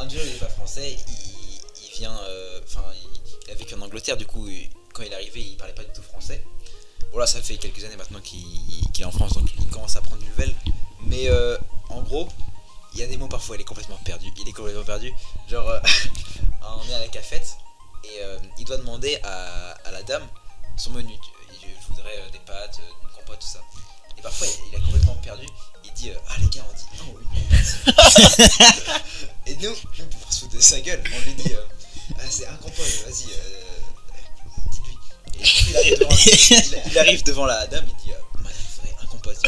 Angelo il est pas français, il vient, il a vécu en Angleterre, du coup quand il est arrivé il parlait pas du tout français. Bon là ça fait quelques années maintenant qu'il est en France, donc il commence à prendre du level. Mais en gros, il y a des mots parfois il est complètement perdu. Genre on est à la cafette et il doit demander à la dame son menu. Je voudrais des pâtes, une compote, tout ça. Et parfois il est complètement perdu. Il dit ah les gars on dit non une compote. Et nous pour se foutre de sa gueule on lui dit ah c'est un compote, vas-y dis-lui. Et du coup, il arrive devant la dame, il dit madame il faudrait un compote.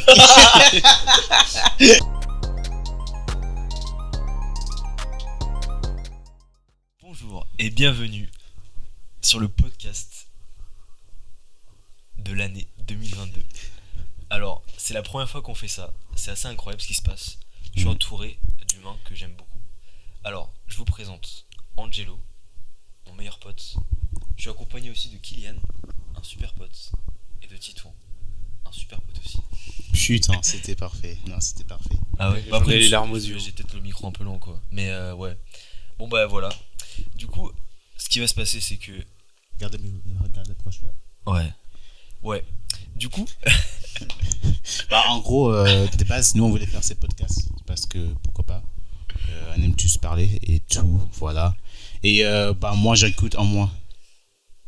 Bonjour et bienvenue sur le podcast de l'année 2022. Alors, c'est la première fois qu'on fait ça. C'est assez incroyable ce qui se passe. Je suis entouré d'humains que j'aime beaucoup. Alors, je vous présente Angelo, mon meilleur pote. Je suis accompagné aussi de Kylian, un super pote, et de Titouan, un super pote aussi. Putain, c'était parfait. Non, c'était parfait. Ah ouais, J'en ai les larmes aux yeux. J'ai peut-être le micro un peu long quoi. Mais ouais. Bon bah voilà. Du coup, ce qui va se passer c'est que... Regarde proche. Ouais. Du coup... Bah, en gros, de base, nous on voulait faire ces podcasts parce que pourquoi pas. On aime tous parler et tout, voilà. Et bah, moi j'écoute en moins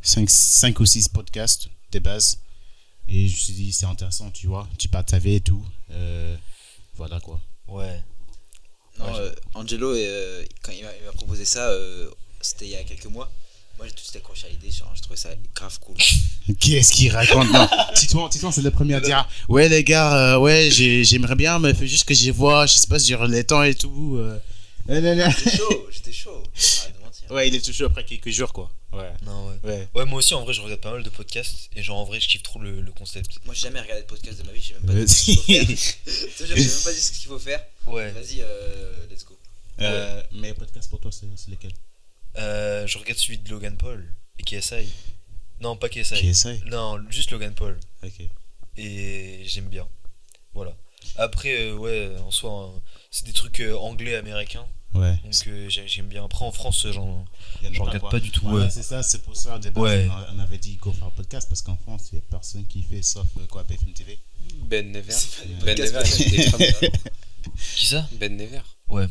5 ou 6 podcasts de base. Et je me suis dit, c'est intéressant, tu vois. Tu parles ta vie et tout. Voilà quoi. Ouais. Non, Angelo, quand il m'a proposé ça, c'était il y a quelques mois. Moi j'ai tout de suite accroché à l'idée, genre, je trouvais ça grave cool. Qu'est-ce qu'il raconte? Non. Titouan, c'est le premier à dire ouais, les gars, ouais, j'aimerais bien, mais faut juste que j'y vois, je sais pas, sur les temps et tout. J'étais chaud. Arrête de mentir. Ouais, il est toujours après quelques jours, quoi. Ouais. Non, ouais. Ouais. Ouais, moi aussi en vrai je regarde pas mal de podcasts et genre en vrai je kiffe trop le concept. Moi j'ai jamais regardé de podcast de ma vie, je sais même pas dit ce qu'il faut faire. Je sais même pas dit ce qu'il faut faire. Ouais. Vas-y, let's go. Mais podcast pour toi, c'est lequel? Je regarde celui de Logan Paul et KSI. Non, pas KSI. KSI? Non, juste Logan Paul. Ok. Et j'aime bien. Voilà. Après, ouais, en soi, c'est des trucs anglais, américains. Ouais. Donc j'aime bien. Après en France, j'en Il y en a regarde quoi. pas du tout. Voilà, Ouais. c'est ça, c'est pour ça, de base, Ouais. on avait dit qu'on ferait un podcast parce qu'en France, il n'y a personne qui fait sauf quoi, BFM TV. Ben Never. Ben Ben Never, il est très bon. Qui ça? Ben Never. Ouais.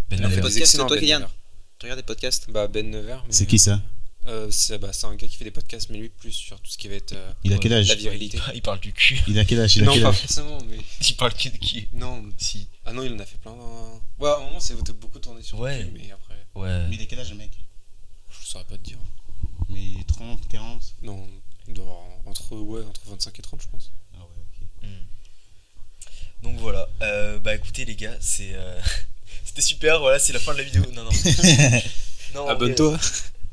Ben Il a fait Never. des Podcast, excellents c'est toi, Ben Kylian Never. Tu regardes des podcasts? Bah Ben Never. mais, C'est qui ça? c'est un gars qui fait des podcasts, mais lui plus sur tout ce qui va être Il a quel âge? la virilité. Il parle du cul. Il a quel âge? Non, pas forcément, mais Il parle que de qui? non. Si. Ah non, il en a fait plein. Ouais, à un moment, c'est beaucoup tourné sur Ouais. le cul, mais après, Ouais. Mais il a quel âge, le mec? je saurais pas te dire. Mais 30, 40? Non, il doit avoir entre 25 et 30, je pense. Ah ouais, ok. Donc voilà. Bah écoutez les gars, c'était super. Voilà, c'est la fin de la vidéo. Non. Non. en vrai, Abonne-toi.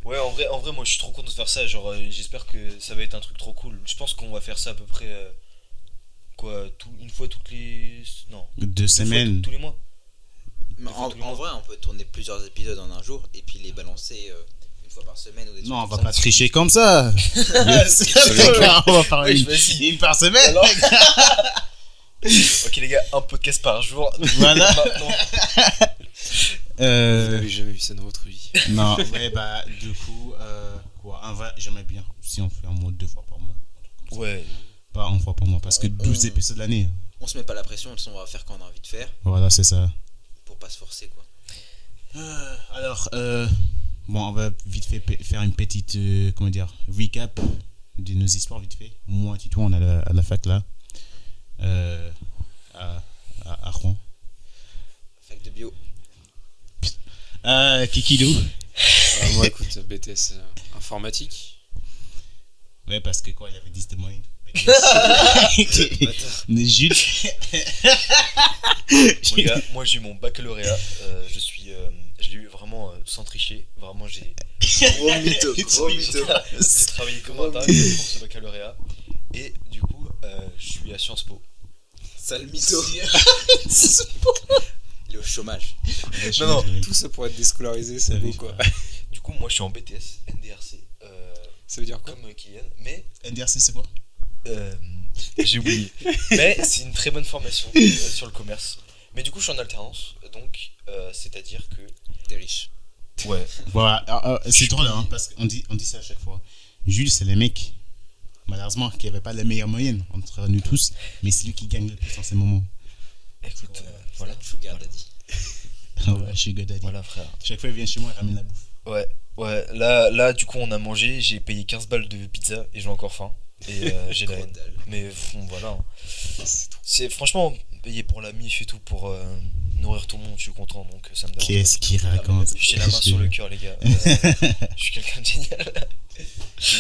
Ouais, en vrai, moi je suis trop content de faire ça. Genre, j'espère que ça va être un truc trop cool. Je pense qu'on va faire ça à peu près. Une fois toutes les. Non. 2 semaines. Tous les mois. Mais Des fois, tous les mois. en vrai, on peut tourner plusieurs épisodes en un jour et puis les balancer une fois par semaine ou des trucs Non, on va comme pas ça. tricher comme ça. On va faire Ouais, je vas-y. une par semaine. Alors Ok les gars, un podcast par jour. Voilà. Maintenant. Vous n'avez jamais vu ça dans votre vie. Non, ouais, bah, du coup, quoi, en vrai, j'aimais bien si on fait un mois 2 fois par mois. Ouais. Pas une fois par mois, parce que 12 épisodes l'année. On se met pas la pression, de toute façon on va faire quand on a envie de faire Voilà, c'est ça. pour pas se forcer quoi. Alors, bon, on va vite fait faire une petite, comment dire, recap de nos histoires vite fait. Moi, Tito, on est à la fac là, à Rouen. Fac de bio. Kikidou. Moi, écoute, BTS informatique. Ouais, parce que quoi, il avait 10 de moyenne. Mais Jules. Bon, les gars, moi j'ai eu mon baccalauréat. Je l'ai eu vraiment sans tricher. Vraiment, j'ai Gros mytho, gros mytho. j'ai travaillé comme un dingue pour ce baccalauréat. Et du coup, je suis à Sciences Po. Sale mytho. Il est au chômage. Non. Tout ça pour être déscolarisé, c'est beau quoi. Du coup, moi je suis en BTS, NDRC. Ça veut dire quoi? Comme Kylian. Mais NDRC, c'est quoi? j'ai oublié. Mais c'est une très bonne formation sur le commerce. Mais du coup, je suis en alternance donc, c'est-à-dire que. T'es riche. Ouais. Voilà, c'est drôle, hein, parce qu'on dit ça à chaque fois. Jules, c'est le mec, malheureusement, qui avait pas la meilleure moyenne entre nous tous, mais c'est lui qui gagne le plus en ces moments. Écoute, Voilà, voilà. Sugar Daddy. Ouais, Sugar Daddy. Voilà, frère. Chaque fois, il vient chez moi, il ramène la bouffe. Ouais. Là, du coup, on a mangé. J'ai payé 15 balles de pizza et j'ai encore faim. Et j'ai la haine. Gros dalle. Mais bon, voilà. Hein. C'est franchement payé pour la mif et tout pour nourrir tout le monde. Je suis content, donc ça me dérange. Qu'est-ce qu'il raconte? J'ai la main sur le cœur, les gars. Je suis quelqu'un de génial.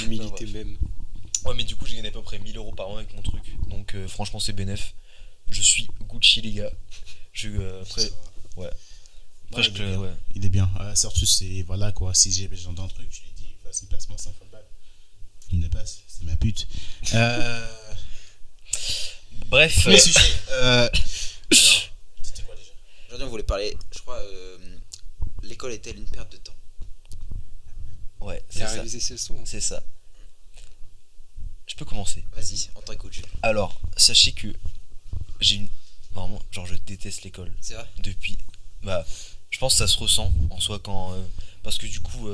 L'humilité Non, même. Ouais, mais du coup, j'ai gagné à peu près 1000 euros par an avec mon truc. Donc, franchement, c'est bénef. Je suis Gucci, les gars. Après, ouais. Après, Ouais, ouais. il est bien. Surtout, c'est voilà quoi. Si j'ai besoin d'un truc, je lui dis, vas-y, passe-moi 50 balles. Il me le passe, c'est ma pute. Bref. Mais sujet. Alors, c'était quoi déjà? Aujourd'hui, on voulait parler, je crois, l'école est-elle une perte de temps? Ouais, C'est c'est ça. réalisé ses sons. C'est ça. Je peux commencer. Vas-y, on t'écoute, Jules. Alors, sachez que j'ai une. Vraiment, genre, je déteste l'école. C'est vrai? Depuis. Bah, je pense que ça se ressent en soi quand. Parce que du coup,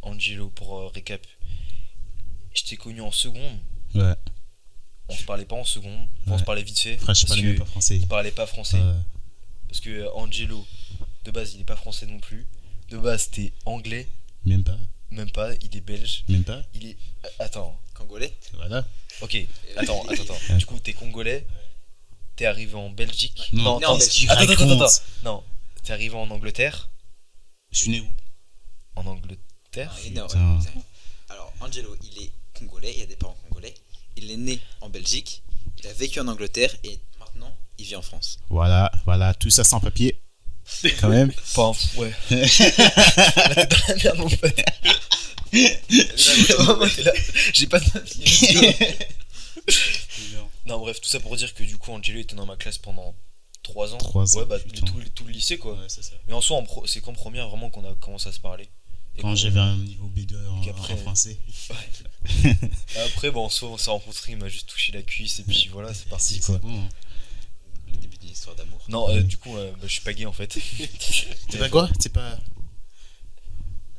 Angelo, pour récap, je t'ai connu en seconde. Ouais, On se parlait pas en seconde. On Ouais. se parlait vite fait. frère, je parce parlais que même pas français. il parlait pas français. Parce que Angelo, de base, il est pas français non plus. De base, c'était anglais. Même pas. Même pas. Il est belge. Même pas. Il est. Attends. Congolais? Voilà. Ok. Attends. Du coup, t'es congolais. T'es arrivé en Belgique. Non, attends. qu'est-ce qu'il Attends. raconte? Non. T'es arrivé en Angleterre. Je suis né où? En Angleterre. Ah, il est né en- Putain. ouais. Alors, Angelo, il est congolais, il a des parents congolais. Il est né en Belgique, il a vécu en Angleterre et maintenant, il vit en France. Voilà, tout ça sans papier. Quand même. Enfin, ouais. Là, t'es dans la merde, mon pote. Vraiment, t'es là. J'ai pas de papier. Non, bref, tout ça pour dire que du coup, Angelo était dans ma classe pendant 3 ans. 3 ans, Ouais, bah, putain. tout le lycée, quoi. Ouais, c'est ça. Mais en soi, c'est qu'en première vraiment qu'on a commencé à se parler. Et Quand qu'on- j'avais un niveau B2 qu'après- en français. Après, bon, en soi, on s'est rencontrés, il m'a juste touché la cuisse et puis voilà, c'est parti, C'est quoi. bon. Hein. Le début d'une histoire d'amour. Non, du coup, bah, je suis pas gay en fait. C'est pas quoi? C'est pas.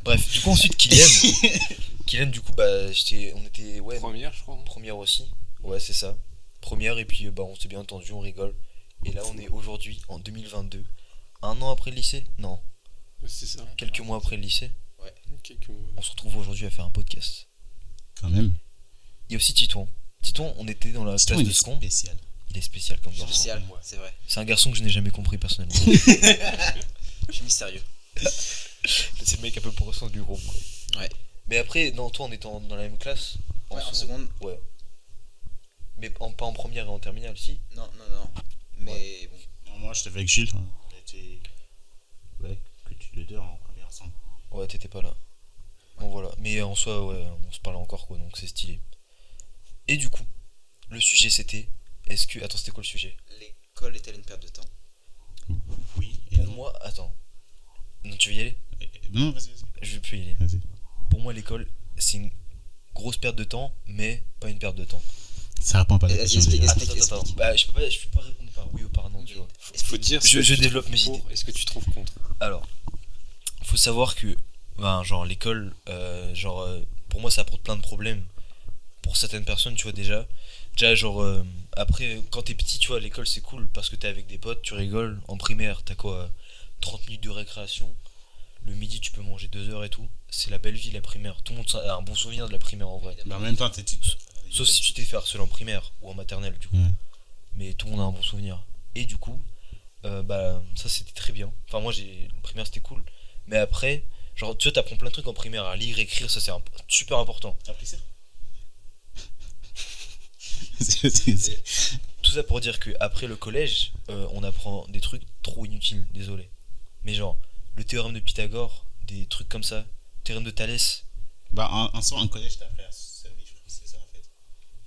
Bref, du coup, ensuite, Kylian, du coup, bah, on était, ouais, Première, je crois. première aussi. Ouais, c'est ça. Première, et puis, bah, on s'est bien entendu, on rigole. Et là, on est aujourd'hui, en 2022. Un an après le lycée? Non, C'est ça. quelques mois après le lycée. Quelques mots. On se retrouve aujourd'hui à faire un podcast. Quand même. Il y a aussi Titouan. Titouan, on était dans la C'est classe une de seconde. spécial. Il est spécial comme garçon. Spécial, c'est vrai. C'est un garçon que je n'ai jamais compris personnellement. Je suis mystérieux. C'est le mec un peu poisson du groupe, quoi. Ouais. Mais après, non, toi, on était dans la même classe. Ouais, en seconde. Ouais. Mais pas en première et en terminale, si. Non. Mais bon. Non, moi, j'étais avec Jules. Hein. On était. Ouais, que tu le deux en première ensemble. Ouais, t'étais pas là. Bon, voilà. Mais en soi, ouais, on se parlait encore, quoi, donc c'est stylé. Et du coup, le sujet c'était. Est-ce que. Attends, c'était quoi le sujet? L'école est-elle une perte de temps? Oui et Pour non. moi, attends. Non, tu veux y aller? Non, vas-y. Je peux y aller. Vas-y. Pour moi, l'école, c'est une grosse perte de temps, mais pas une perte de temps. Ça répond pas à la Vas-y, question. explique, déjà. explique. Bah, je peux pas répondre par oui ou par non, tu vois. Faut dire. Je développe mes idées. Est-ce que tu trouves contre? Alors, faut savoir que, ben, genre, l'école, pour moi, ça apporte plein de problèmes. Pour certaines personnes, tu vois, déjà, genre, après, quand t'es petit, tu vois, l'école, c'est cool parce que t'es avec des potes, tu rigoles. En primaire, t'as quoi, 30 minutes de récréation. Le midi, tu peux manger 2 heures et tout. C'est la belle vie, la primaire. Tout le monde a un bon souvenir de la primaire, en vrai. Mais en même temps, t'es. Sauf si tu t'es fait harceler en primaire ou en maternelle, du coup. Ouais. Mais tout le monde a un bon souvenir. Et du coup, bah, ça c'était très bien. Enfin, moi, en primaire c'était cool. Mais après, genre, tu vois, t'apprends plein de trucs en primaire. À lire, écrire, ça c'est super important. T'as appris ça? Tout ça pour dire que après le collège, on apprend des trucs trop inutiles, désolé. Mais genre, le théorème de Pythagore, des trucs comme ça, théorème de Thalès. Bah, en soi, en collège, t'as appris à se vivre. C'est ça, en fait.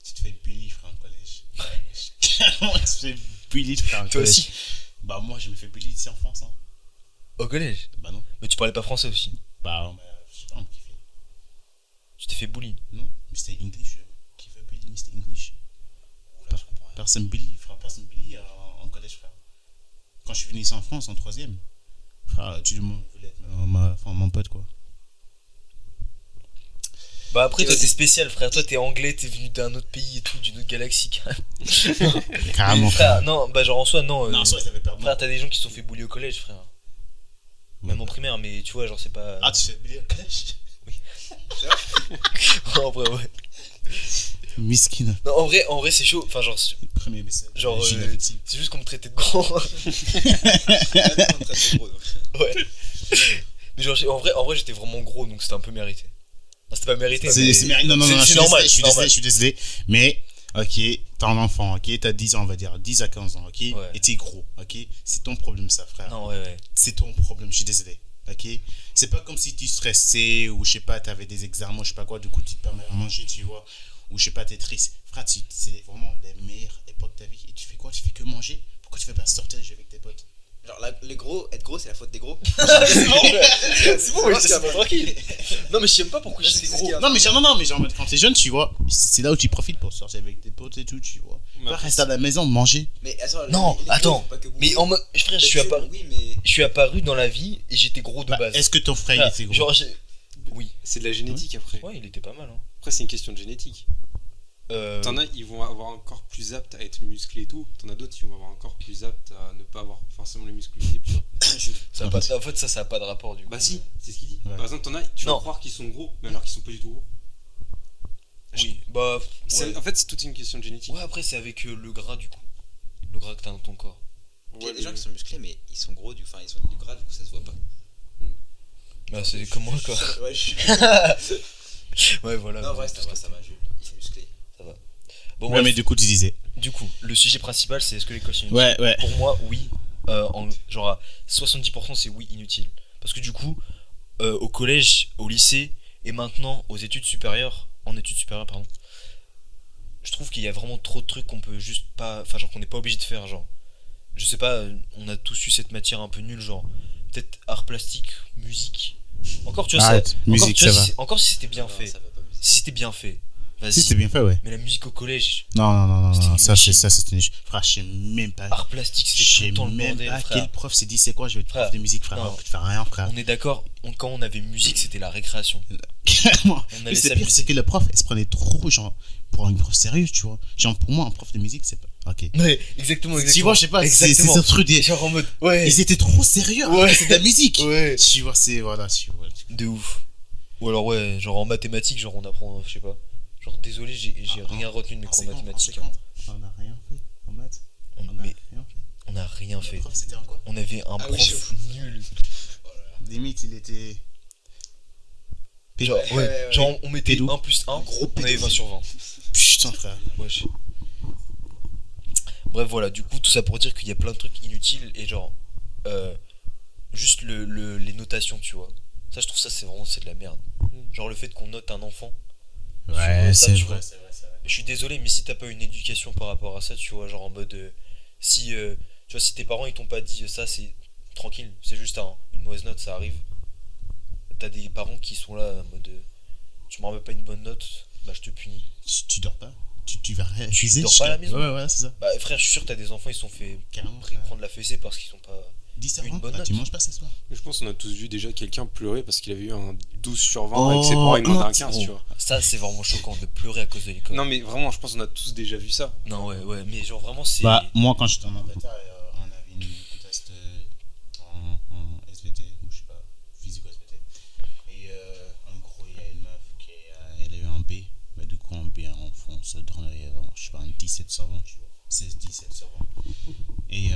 Tu te fais bully, frère, en collège. Carrément, tu te fais bully, frère, en Toi collège. aussi? Bah, moi, je me fais bully ici en France. Hein. Au collège? Bah, non. Mais tu parlais pas français aussi. Bah, je sais pas, on me kiffait. Tu t'es fait bully. Non, Mr. English. Qui veut bully Mr. English? Oula, je comprends rien. Personne bully, frère. Personne bully en collège, frère. quand je suis venu ici en France en troisième, frère, tu voulais être mon pote, quoi. Bah après, Et toi vas-y. t'es spécial, frère. Toi t'es anglais, t'es venu d'un autre pays et tout, d'une autre galaxie. Carrément, Frère, frère. non, bah genre en soi, non. Non, en soi, ils avaient perdu. Frère, t'as des gens qui se sont fait bully au collège, frère. Ouais. Même en primaire, mais tu vois, genre c'est pas. Ah, tu sais bien, collège. En vrai, ouais. Miskin. Non, en vrai, c'est chaud. Enfin, genre, Premier message. genre J'ai la victime. c'est juste qu'on me traitait de grand. Ouais. Mais genre, en vrai, j'étais vraiment gros, donc c'était un peu mérité. Non, c'était pas mérité. mais- Non, non, non, c'est je suis normal. désolé, je suis c'est normal. désolé, je suis désolé. Mais, ok, t'as un enfant, ok, t'as 10 ans, on va dire, 10 à 15 ans, ok, Ouais. et t'es gros, ok, c'est ton problème, ça, frère. Non, ouais. C'est ton problème, je suis désolé, ok. C'est pas comme si tu stressais ou je sais pas, t'avais des examens, je sais pas quoi, du coup tu te permets de manger, tu vois, ou je sais pas, t'es triste. Frère, c'est vraiment les meilleures époques de ta vie, et tu fais quoi? Tu fais que manger? Pourquoi tu fais pas sortir jouer avec tes potes? Genre, les gros, être gros, c'est la faute des gros. C'est bon, ouais, je te laisse tranquille. Non, mais je sais même pas pourquoi Là, j'étais c'est ce gros. qu'il y a. Non, mais genre en mode, quand t'es jeune, tu vois, c'est là où tu profites pour sortir avec tes potes et tout, tu vois. Mais Pas rester à la maison, manger. Mais attends, Non, les gros, attends. faut pas que bouffer. Mais en mode, frère, je suis apparu. Oui, mais. Je suis apparu dans la vie et j'étais gros de Bah, base. est-ce que ton frère il Frère, était gros? genre, oui. C'est de la génétique après. Ouais, il était pas mal, hein. Après, c'est une question de génétique. T'en as, ils vont avoir encore plus aptes à être musclés et tout. T'en as d'autres qui vont avoir encore plus aptes à ne pas avoir forcément les muscles visibles, tu vois. Ça a pas, en fait, ça a pas de rapport du coup. Bah si, c'est ce qu'il dit. Ouais. Par exemple, t'en as, tu vas Non. croire qu'ils sont gros, mais alors qu'ils sont pas du tout gros. Oui, bah. Ouais. En fait, c'est toute une question de génétique. Ouais, après, c'est avec le gras du coup. Le gras que t'as dans ton corps. Il y a des gens qui sont musclés, mais ils sont gros, enfin, ils sont du gras, du coup, ça se voit pas. Bah, c'est comme moi quoi. Ouais, je suis. Ouais, voilà. Non, bon, ouais, tout ça va, Jules. Il est musclé. Bon, Ouais, bref, mais du coup, tu disais. du coup, le sujet principal, c'est est-ce que l'école c'est inutile? Ouais, ouais. Pour moi, oui. Genre à 70%, c'est oui, inutile. Parce que du coup, au collège, au lycée, et maintenant aux études supérieures, pardon, je trouve qu'il y a vraiment trop de trucs qu'on peut juste pas. Enfin, genre qu'on n'est pas obligé de faire. Genre, je sais pas, on a tous eu cette matière un peu nulle, genre, peut-être art plastique, musique. Encore, tu vois, Arrête, musique, encore, tu vois, ça va. encore si c'était bien Non, fait. ça va pas, mais Si c'était bien fait, vas-y. Si, c'était bien fait, ouais. Mais la musique au collège, Non, non, non, non, C'était non, une ça, machine. c'est une. Frère, je sais même pas. art plastique, Je c'était tout sais le temps le même bordel, pas frère. quel prof s'est dit, c'est quoi, je vais être prof Frère, de musique, frère. non. Tu fais rien, frère. On est d'accord, quand on avait musique, c'était la récréation. Carrément. On Mais allait c'est pire, s'amuser. c'est que le prof, elle se prenait trop, genre, pour un prof sérieux, tu vois. Genre, pour moi, un prof de musique, c'est pas. Ok. Ouais, exactement. Tu vois, je sais pas, c'est Exactement. ce truc des. Genre en mode, ouais. Ils étaient trop sérieux, Ouais. c'est de la musique. Ouais. Tu vois, c'est. Voilà, tu vois. De ouf. Ou alors, ouais, genre en mathématiques, genre on apprend, je sais pas. Genre, désolé, j'ai rien retenu de mes cours de mathématiques. Hein. On a rien fait en maths. On a Mais rien fait. on a rien Le fait. prof, c'était en quoi? On avait un Ah oui, prof nul. Limite, il était. Genre, Ouais, ouais, ouais. genre on mettait Pédo. 1 plus 1, Gros on avait 20 sur 20. Putain, frère. Wesh. Bref, voilà, du coup, tout ça pour dire qu'il y a plein de trucs inutiles et genre, juste les notations, tu vois. Ça, je trouve ça, c'est vraiment, c'est de la merde. Genre le fait qu'on note un enfant. Ouais, ça, c'est tu vrai, vois. c'est vrai, c'est vrai. Je suis désolé, mais si t'as pas une éducation par rapport à ça, tu vois, genre en mode, si, tu vois, si tes parents ils t'ont pas dit ça, c'est tranquille, c'est juste une mauvaise note, ça arrive. T'as des parents qui sont là en mode, tu me remets pas une bonne note, bah je te punis. Tu dors pas? Tu vas réviser? Tu dors pas à la maison? Ouais, ouais, c'est ça. Bah frère, je suis sûr que t'as des enfants, ils se sont fait Carrément. prendre la fessée parce qu'ils sont pas. 10 une heures, bonne note. tu manges pas ce soir? Je pense qu'on a tous vu déjà quelqu'un pleurer parce qu'il avait eu un 12 sur 20 Oh, avec ses parents, il demandait non, un 15, Oh, tu vois. ça, c'est vraiment choquant de pleurer à cause de l'école. Non, mais vraiment, je pense qu'on a tous déjà vu ça. Non, ouais, mais genre vraiment, c'est. Bah, moi, quand j'étais en Angleterre, on avait un test en SVT, ou je sais pas, physique ou SVT. Et en gros, il y a une meuf qui elle a eu un B. Bah, du coup, en B, en fond, ça donnerait, je sais pas, un 17 sur 20, tu vois. 16-17 sur 20. Et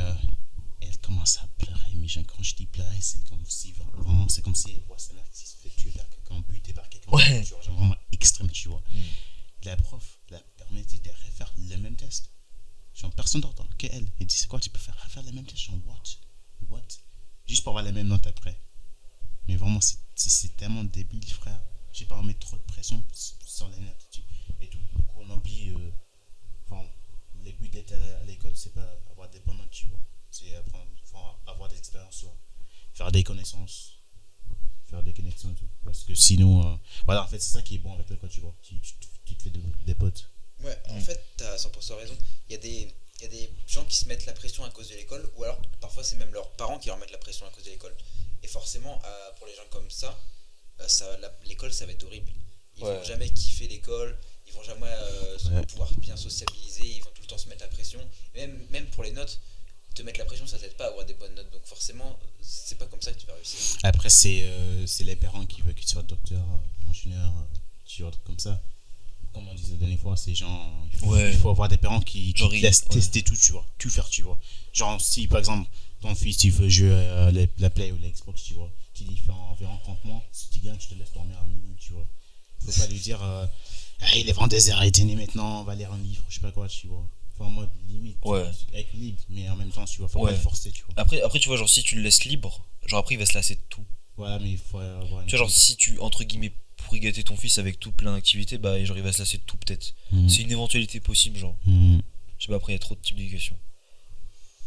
elle commence à pleurer. Mais quand je dis pleurer, c'est comme si, vraiment, c'est comme si elle voit sa mère qui se fait tuer par quelqu'un, buté par quelqu'un. Ouais. Tu vois, genre vraiment extrême, tu vois. La prof la permettait de refaire le même test. Genre, personne d'autre qu'elle. Elle dit, c'est quoi, tu peux refaire le même test? Genre, what? Juste pour avoir la même note après. Mais vraiment, c'est tellement débile, frère. J'ai pas envie de mettre trop de pression sur les notes. Et tout, du coup, on oublie. Enfin, le but d'être à l'école, c'est pas avoir des bonnes notes, tu vois. C'est apprendre, enfin, avoir des expériences, tu vois. Faire des connaissances. Faire des connexions et tout. Parce que sinon, voilà, en fait, c'est ça qui est bon avec l'école, tu vois. Tu te fais des potes. Ouais, en fait, t'as 100% raison. Il y a des gens qui se mettent la pression à cause de l'école, ou alors parfois c'est même leurs parents qui leur mettent la pression à cause de l'école. Et forcément, pour les gens comme ça, l'école ça va être horrible. Ils Ouais. vont jamais kiffer l'école, ils vont jamais Ouais. pouvoir bien sociabiliser, ils vont tout le temps se mettre la pression. Même pour les notes, te mettre la pression ça t'aide pas à avoir des bonnes notes. Donc forcément, c'est pas comme ça que tu vas réussir. Après, c'est les parents qui veulent que tu sois docteur, ingénieur, tu vois, trucs comme ça. Comme on disait la dernière fois, c'est genre. Il faut avoir des parents qui Genre, te laissent tester tout, tu vois. Tout faire, tu vois. Genre, si par exemple, ton fils, tu veux jouer à la Play ou la Xbox, tu vois. Tu dis, fais environ 30 mois. Si tu gagnes, je te laisse dormir à minuit, tu vois. Faut pas lui dire, il est 22h, éteigné maintenant, on va lire un livre, je sais pas quoi, tu vois. Faut en mode limite, tu Ouais. vois, avec libre, mais en même temps, tu vois, faut Ouais. pas le forcer, tu vois. Après, tu vois, genre, si tu le laisses libre, genre, après, il va se lasser de tout. Voilà, mais il faut avoir une. Tu vois, genre, si tu, entre guillemets, pourrais gâter ton fils avec tout plein d'activités, bah, genre, il va se lasser de tout, peut-être. C'est une éventualité possible, genre. Je sais pas, après, il y a trop de types d'éducation.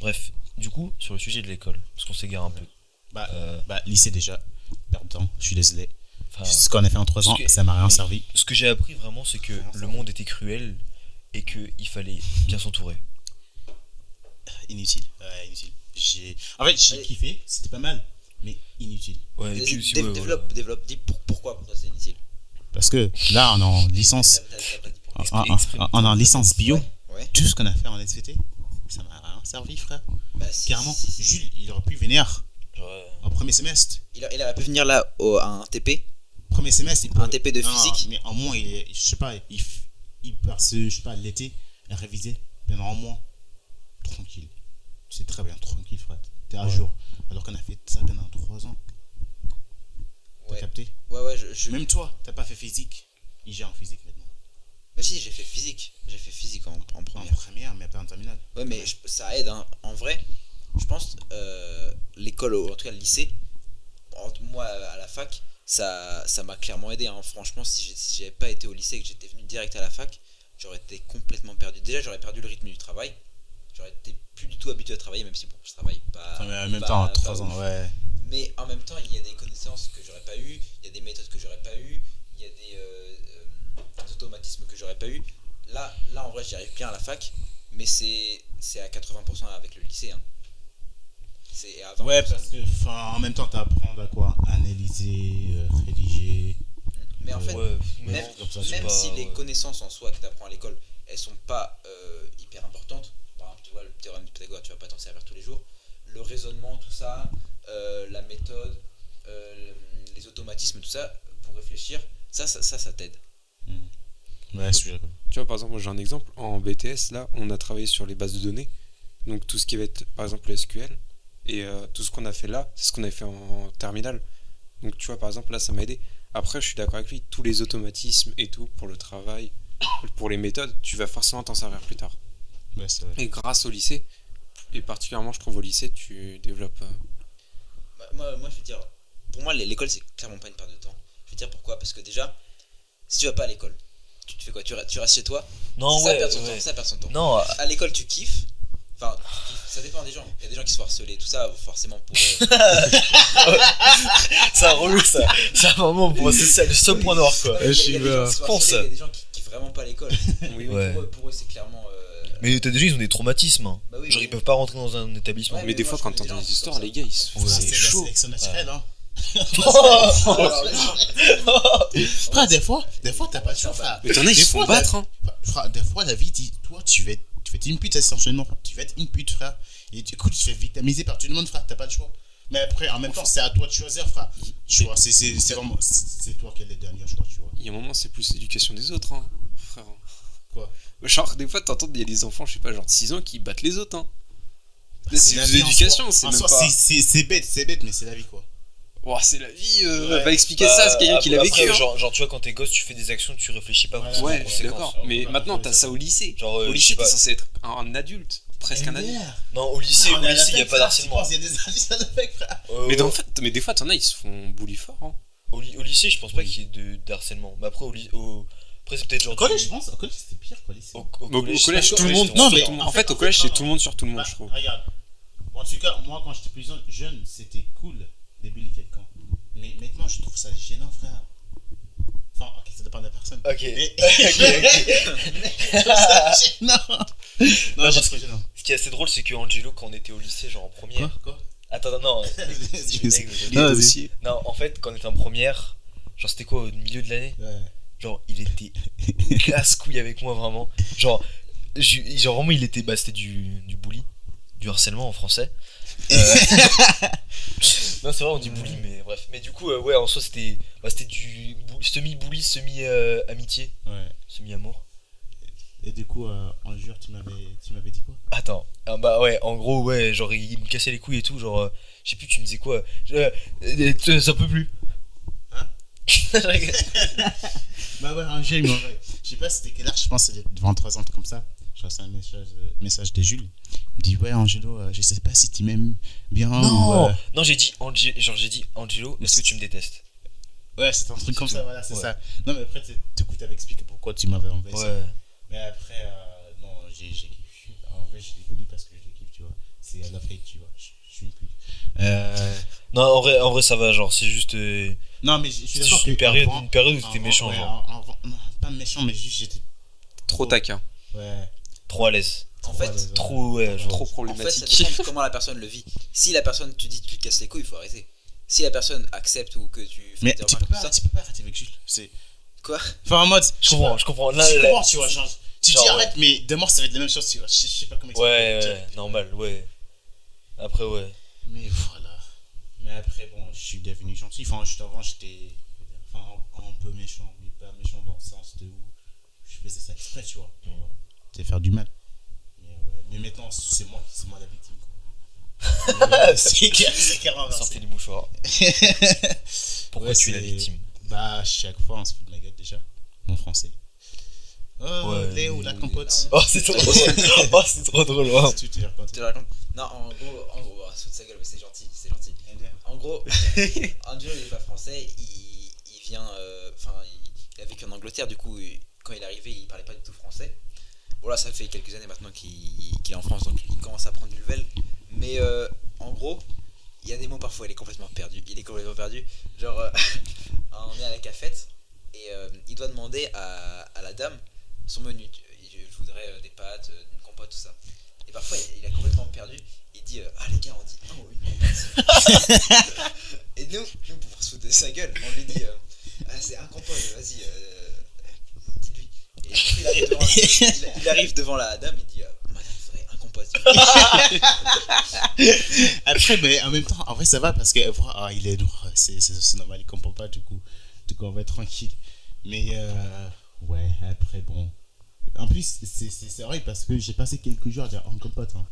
Bref, du coup, sur le sujet de l'école, parce qu'on s'égare un peu. Bah, lycée déjà, perdre de temps, je suis désolé. Enfin, Ce qu'on a fait en 3 ans, parce que- ça m'a rien servi. ce que j'ai appris vraiment, c'est que le monde était cruel et qu'il fallait bien s'entourer. Inutile. Ouais, inutile. En fait, j'ai Allez. kiffé, c'était pas mal, mais inutile. Ouais, et puis aussi, ouais, Développe, dis pourquoi pour toi c'est inutile. Parce que là, on est en licence, T'as pas dit pourquoi. on est en licence bio, Ouais. tout ce qu'on a fait en SVT, ça m'a rien servi, frère. Bah, si, Carrément, si. Jules, il aurait pu venir Ouais. en premier semestre. Il aurait pu venir là à un TP. Premier semestre, il Un TP de Non, physique. mais en moins, je sais pas, il passe, je sais pas, l'été, à réviser pendant un mois. Tranquille. C'est très bien, tranquille, frère. T'es à jour. Alors qu'on a fait ça pendant 3 ans. T'as Ouais. capté? Ouais, Même toi, t'as pas fait physique. Il gère en physique maintenant. Mais si, j'ai fait physique. J'ai fait physique en En première. première, mais pas en terminale. Ouais, mais ça aide, hein. En vrai, je pense, l'école, ou en tout cas le lycée, moi à la fac, ça m'a clairement aidé, hein. Franchement, si j'avais pas été au lycée et que j'étais venu direct à la fac, j'aurais été complètement perdu. Déjà, j'aurais perdu le rythme du travail. J'aurais été plus du tout habitué à travailler, même si bon, je travaille pas. Mais en même pas- temps, pas 3 ouf. ans, ouais. Mais en même temps, il y a des connaissances que j'aurais pas eu, il y a des méthodes que j'aurais pas eu, il y a des automatismes que j'aurais pas eu. Là, en vrai, j'y arrive bien à la fac, mais c'est à 80% avec le lycée, hein. C'est à 20%. Ouais, parce que, en même temps, t'apprends à quoi? Analyser, rédiger. Mais en fait, Ouais, même, comme ça, même pas- si les ouais. connaissances en soi que tu apprends à l'école, elles sont pas hyper importantes, par exemple, tu vois, le théorème de Pythagore, tu vas pas t'en servir tous les jours, le raisonnement, tout ça, la méthode, les automatismes, tout ça, pour réfléchir, ça t'aide. Ouais, je suis d'accord. Tu vois, par exemple, moi j'ai un exemple. En BTS, là, on a travaillé sur les bases de données. Donc tout ce qui va être, par exemple, le SQL. Et tout ce qu'on a fait là, c'est ce qu'on avait fait en terminale. Donc tu vois, par exemple, là, ça m'a aidé. Après, je suis d'accord avec lui. Tous les automatismes et tout, pour le travail, pour les méthodes, tu vas forcément t'en servir plus tard. Ouais, c'est vrai. Et grâce au lycée, et particulièrement, je trouve, au lycée, tu développes... Moi, je veux dire, pour moi, l'école, c'est clairement pas une perte de temps. Je veux dire pourquoi, parce que déjà, si tu vas pas à l'école, tu te fais quoi? Tu restes chez toi? Non, ça ouais, perd son temps, ouais. ça perd son temps. Non, À l'école, tu kiffes. Enfin, tu kiffes, ça dépend des gens. Il y a des gens qui se font harceler, tout ça, forcément pour eux. ça relou ça. C'est vraiment pour c'est le seul point noir quoi. Il y a des gens qui se font pense. harceler, il y a des gens qui kiffent vraiment pas l'école. Oui, Ouais. Pour eux, c'est clairement. Mais t'as des gens ils ont des traumatismes. Hein. Bah oui, Genre oui. ils peuvent pas rentrer dans un établissement. Ouais, Mais des moi, fois, je quand connais des t'entends gens des histoires, comme les ça. gars, ils se font... Ouais. C'est C'est la chaud. sélection naturelle, hein. Alors, Frère, des fois, t'as pas de choix, frère. Mais t'en as, ils Des se font fois, battre, hein. Frère, des fois, la vie dit, toi, tu vas être une pute essentiellement. Tu vas être une pute, frère. Et du coup, tu te fais victimiser par tout le monde, frère. T'as pas de choix. Mais après, en même temps, c'est à toi de choisir, frère. Tu vois, c'est vraiment. C'est toi qui as les derniers choix, tu vois. Il y a un moment, c'est plus l'éducation des autres, hein, frère. Quoi? Genre, des fois, t'entends, il y a des enfants, je sais pas, genre de 6 ans qui battent les autres, hein. Là, c'est la de vie en l'éducation, soi. c'est En même soi, pas... c'est bête, mais c'est la vie, quoi. Oh, c'est la vie, Ouais. va expliquer ça, c'est quelqu'un qui l'a vécu, hein. Genre tu vois quand t'es gosse tu fais des actions tu réfléchis pas forcément Ouais, aux je suis conséquences. d'accord. Mais maintenant, t'as ça au lycée. Genre, Au je lycée, sais t'es pas. censé être un adulte, presque un adulte. Non au lycée il y a pas d'harcèlement. Il y a des adultes à la fac, frère. Mais en fait, mais des fois, t'en as, ils se font bully fort, hein. Au lycée je pense pas qu'il y ait de harcèlement. Mais après après c'est peut-être genre Au collège, je pense. Au collège, c'était pire, quoi. lycée. au Au collège, tout le monde. Non, mais sur tout le monde. En fait, au collège, c'est tout le monde sur tout le monde, je trouve. Regarde. En tout cas, moi, quand j'étais plus jeune, c'était cool de bully quelqu'un. Mais maintenant, je trouve ça gênant, frère. Enfin, ok, ça dépend de la personne. Ok. Mais... Ok. non. Non, j'ai trop gênant. Ce qui est assez drôle, c'est que Angelo, quand on était au lycée, genre en première. Quoi Attends, non. Les Ah, dossiers. Non, en fait, quand on était en première, genre c'était quoi, au milieu de l'année? Ouais. Genre, il était casse-couille avec moi, vraiment. Genre vraiment, il était. Bah, c'était du bully, du harcèlement en français. Non, c'est vrai, on dit bully, mais bref. Mais du coup, ouais, en soi, c'était du semi-bully, semi-amitié, Ouais. semi-amour. Et du coup, en jure, tu m'avais dit quoi? Attends, bah ouais, en gros, ouais, genre il me cassait les couilles et tout, genre, je sais plus, tu me disais quoi, ça peut plus. Hein? Je rigole. Bah ouais, un jeu, je sais pas c'était quelle heure, je pense que c'était devant 3 ans, comme ça. Je reçois un message de Jules. Il me dit, ouais, Angelo, je sais pas si tu m'aimes bien Non, ou. non, j'ai dit Angelo, est-ce que tu me détestes? Ouais, c'est un truc comme ça, voilà, c'est Ouais. ça. Non, mais après, du coup, t'avais expliqué pourquoi tu m'avais envoyé ça. Ouais. Mais après, non, j'ai kiffé. En vrai, je l'ai connu parce que je l'ai kiffé, tu vois. C'est à la fake, tu vois. Je suis plus. Non, en vrai, ça va, genre, c'est juste. Non, mais je suis C'est d'accord. juste une que période avant- où t'étais avant, méchant, ouais, genre. non, pas méchant, mais juste j'étais. Trop taquin. Ouais. Trop à l'aise. En fait, à l'aise, ouais. Trop, ouais, genre. Trop En fait, ça problématique. dépend de comment la personne le vit. Si la personne, tu dis, tu te casses les couilles, il faut arrêter. Si la personne accepte ou que tu fais Mais des tu remarques, peux tout ça, pas arrêter avec Jules. C'est. quoi Enfin, en mode. Je comprends. Là, Tu là- comprends, tu vois, genre. Tu genre, dis ouais. arrête, mais demain ça va être la même chose, tu vois. Je sais pas comment expliquer. Ouais, normal, ouais. Après, ouais. Mais voilà. Mais après, bon, je suis devenu gentil. Enfin, juste avant, j'étais. Enfin, un peu méchant. Mais pas méchant dans le sens de où je faisais ça exprès, tu vois. C'était faire du mal. Mais, ouais. Mais maintenant, c'est moi la victime, quoi. C'est carrément inversé. Sortez les mouchoirs. Pourquoi Ouais, tu es la c'est- victime? Bah, chaque fois, on se fout de ma gueule déjà. Mon français. Oh, Ouais, Léo, la compote. Oh, c'est trop drôle. Oh, c'est trop drôle. Oh. Tu te racontes. tu te racontes. Non, en gros, saute sa gueule, mais c'est gentil, c'est gentil. En gros, Angelo, il est pas français, il vient. Enfin, il a vécu en Angleterre, du coup, quand il est arrivé, il parlait pas du tout français. Bon, là, ça fait quelques années maintenant qu'il est en France, donc il commence à prendre du level. Mais en gros, il y a des mots parfois, il est complètement perdu. Genre, on est à la cafette et il doit demander à la dame son menu. Je voudrais des pâtes, une compote, tout ça. Et parfois, il est complètement perdu. Il dit ah les gars, on dit une compote. Et nous pour se foutre de sa gueule, on lui dit ah, c'est un compote, vas-y, dis-lui. Et du coup, il arrive devant la dame, il dit madame, il faudrait un compote. Après, mais en même temps, en vrai, ça va parce que il est noir, c'est normal, il comprend pas, du coup, on va être tranquille. Mais ouais, après, bon. En plus, c'est vrai parce que j'ai passé quelques jours à dire en compote. Hein.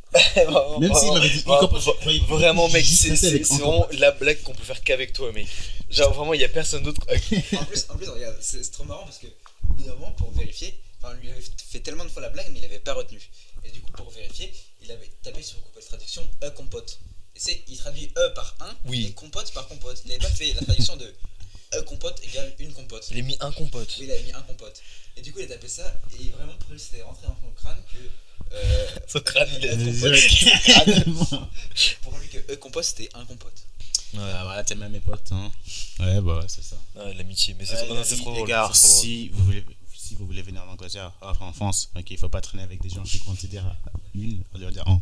Même s'il m'avait dit en compote. Vraiment, mec, juste c'est passé avec en vraiment la blague qu'on peut faire qu'avec toi, mec. Genre, vraiment, il y a personne d'autre. En plus, regarde, c'est trop marrant parce que, au bout d'un moment, pour vérifier, enfin, lui avait fait tellement de fois la blague, mais il avait pas retenu. Et du coup, pour vérifier, il avait tapé sur Google Traduction compote. Et c'est, il traduit par un Oui. et compote par compote. Il n'avait pas fait la traduction de compote égale une compote. Il a mis un compote. Oui, il avait mis un compote. Et du coup, il a tapé ça, et vraiment, pour lui, c'était rentré dans son crâne que. Son crâne, il a Pour lui, que compote, c'était un compote. Ouais, Voilà, t'es même mes potes. Hein. Ouais, bah ouais, c'est ça. l'amitié, mais c'est Ouais, trop, non, c'est trop les drôle. gars, c'est trop drôle. si vous voulez venir en Angleterre, enfin en France, ok, il faut pas traîner avec des gens qui considèrent une, on doit dire en.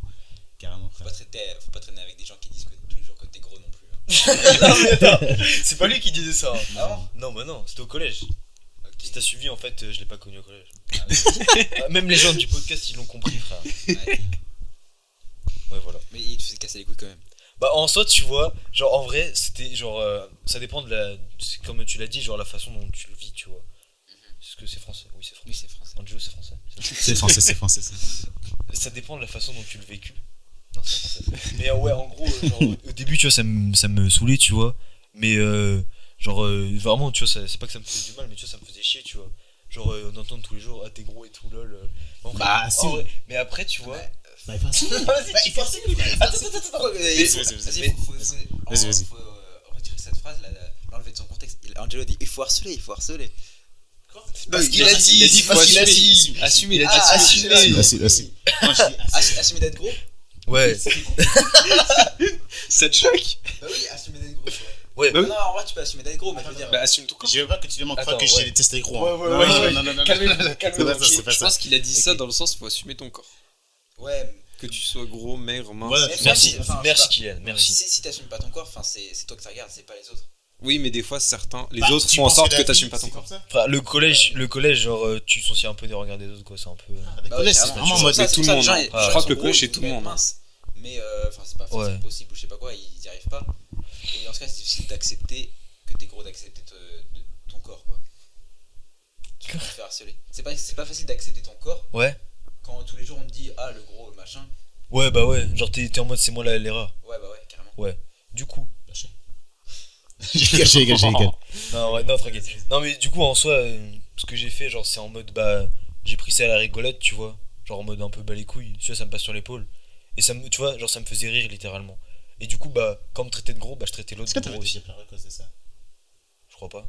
Carrément, frère. Faut pas traîner avec des gens qui disent que tous les jours que t'es gros non plus. Hein. Non, mais attends, c'est pas lui qui disait ça. Ah bon? Non, bah non, c'était au collège. Ok. Si t'as suivi, en fait, je l'ai pas connu au collège. Même les gens du podcast, ils l'ont compris, frère. Ouais. Ouais, voilà. Mais il te faisait casser les couilles quand même. Bah, en soi, tu vois, genre, en vrai, c'était genre. Ça dépend de la. C'est comme tu l'as dit, genre, la façon dont tu le vis, tu vois. Est-ce que c'est français? Oui, c'est français. Oui, c'est français. Angelo, c'est français. C'est français. Ça dépend de la façon dont tu le vécu. Non, c'est français. Mais ouais, en gros, genre, au début, tu vois, ça me saoulait, tu vois. Mais genre, vraiment, tu vois, c'est pas que ça me faisait du mal, mais tu vois, ça me faisait chier, tu vois. Genre, on entend tous les jours, ah, t'es gros et tout, lol. En Bah, vrai, si. en vrai, mais après, tu vois. Ouais. Bah, il faut assumer. Vas-y, Il faut assumer. Attends, Vas-y, vas-y. faut retirer cette phrase, l'enlever de son contexte. Angelo dit il faut harceler. Parce qu'il a dit, il a dit, parce qu'il a dit. assumer, il a dit Ah, assumer. Assume. Non, je dis Assumer d'être gros. Ouais. Ça te choque? Bah oui, assumer d'être gros. Ouais, Bah oui. Non, en vrai, tu peux assumer d'être gros, mais je veux dire. Bah, assume ton corps. Je veux pas que tu demandes Attends, que ouais. je déteste les gros. hein. Ouais, Non, ouais, non, ouais. non, non, non, Calmez-vous, non. calmez-vous. C'est pas ça, c'est pas Je ça. pense qu'il a dit ça Ok. dans le sens faut assumer ton corps. Ouais, Que tu sois gros, maigre, mince. Voilà. mais Merci, même si- enfin, merci je sais pas. Kylian, merci. Si t'assumes pas ton corps, enfin, c'est toi que ça regarde, c'est pas les autres. Oui, mais des fois, certains. Les Bah, autres tu font en penses sorte la que vie, t'assumes pas ton c'est corps. comme ça Enfin, le collège, genre, tu soucies un peu des regards des autres, quoi, c'est un peu. Le Bah collège, ouais, c'est carrément. vraiment en C'est mode pour ça- tout c'est le pour ça que monde, les gens, hein. les Je gens crois que sont le gros, collège, c'est ils tout veulent le être monde, hein. minces. Mais enfin, c'est pas forcément Ouais. possible ou je sais pas quoi, ils y arrivent pas. Et dans ce cas, c'est difficile d'accepter que t'es gros, d'accepter ton corps, quoi. Tu peux te faire harceler. C'est pas facile d'accepter ton corps Ouais. quand tous les jours on te dit ah le gros, le machin. Ouais, bah ouais, genre t'es en mode c'est moi l'erreur. Ouais, bah ouais, carrément. Ouais. Du coup. J'ai rigolé. Non, ouais, non, tranquille. Non, mais du coup, en soi, ce que j'ai fait, genre, c'est en mode, bah, j'ai pris ça à la rigolette, tu vois. Genre en mode un peu bas les couilles, tu vois, ça me passe sur l'épaule. Et ça me, tu vois, genre, ça me faisait rire littéralement. Et du coup, bah, quand on me traitait de gros, bah, je traitais l'autre Est-ce que de t'avais gros déjà aussi. pleuré à cause de ça? Je crois pas.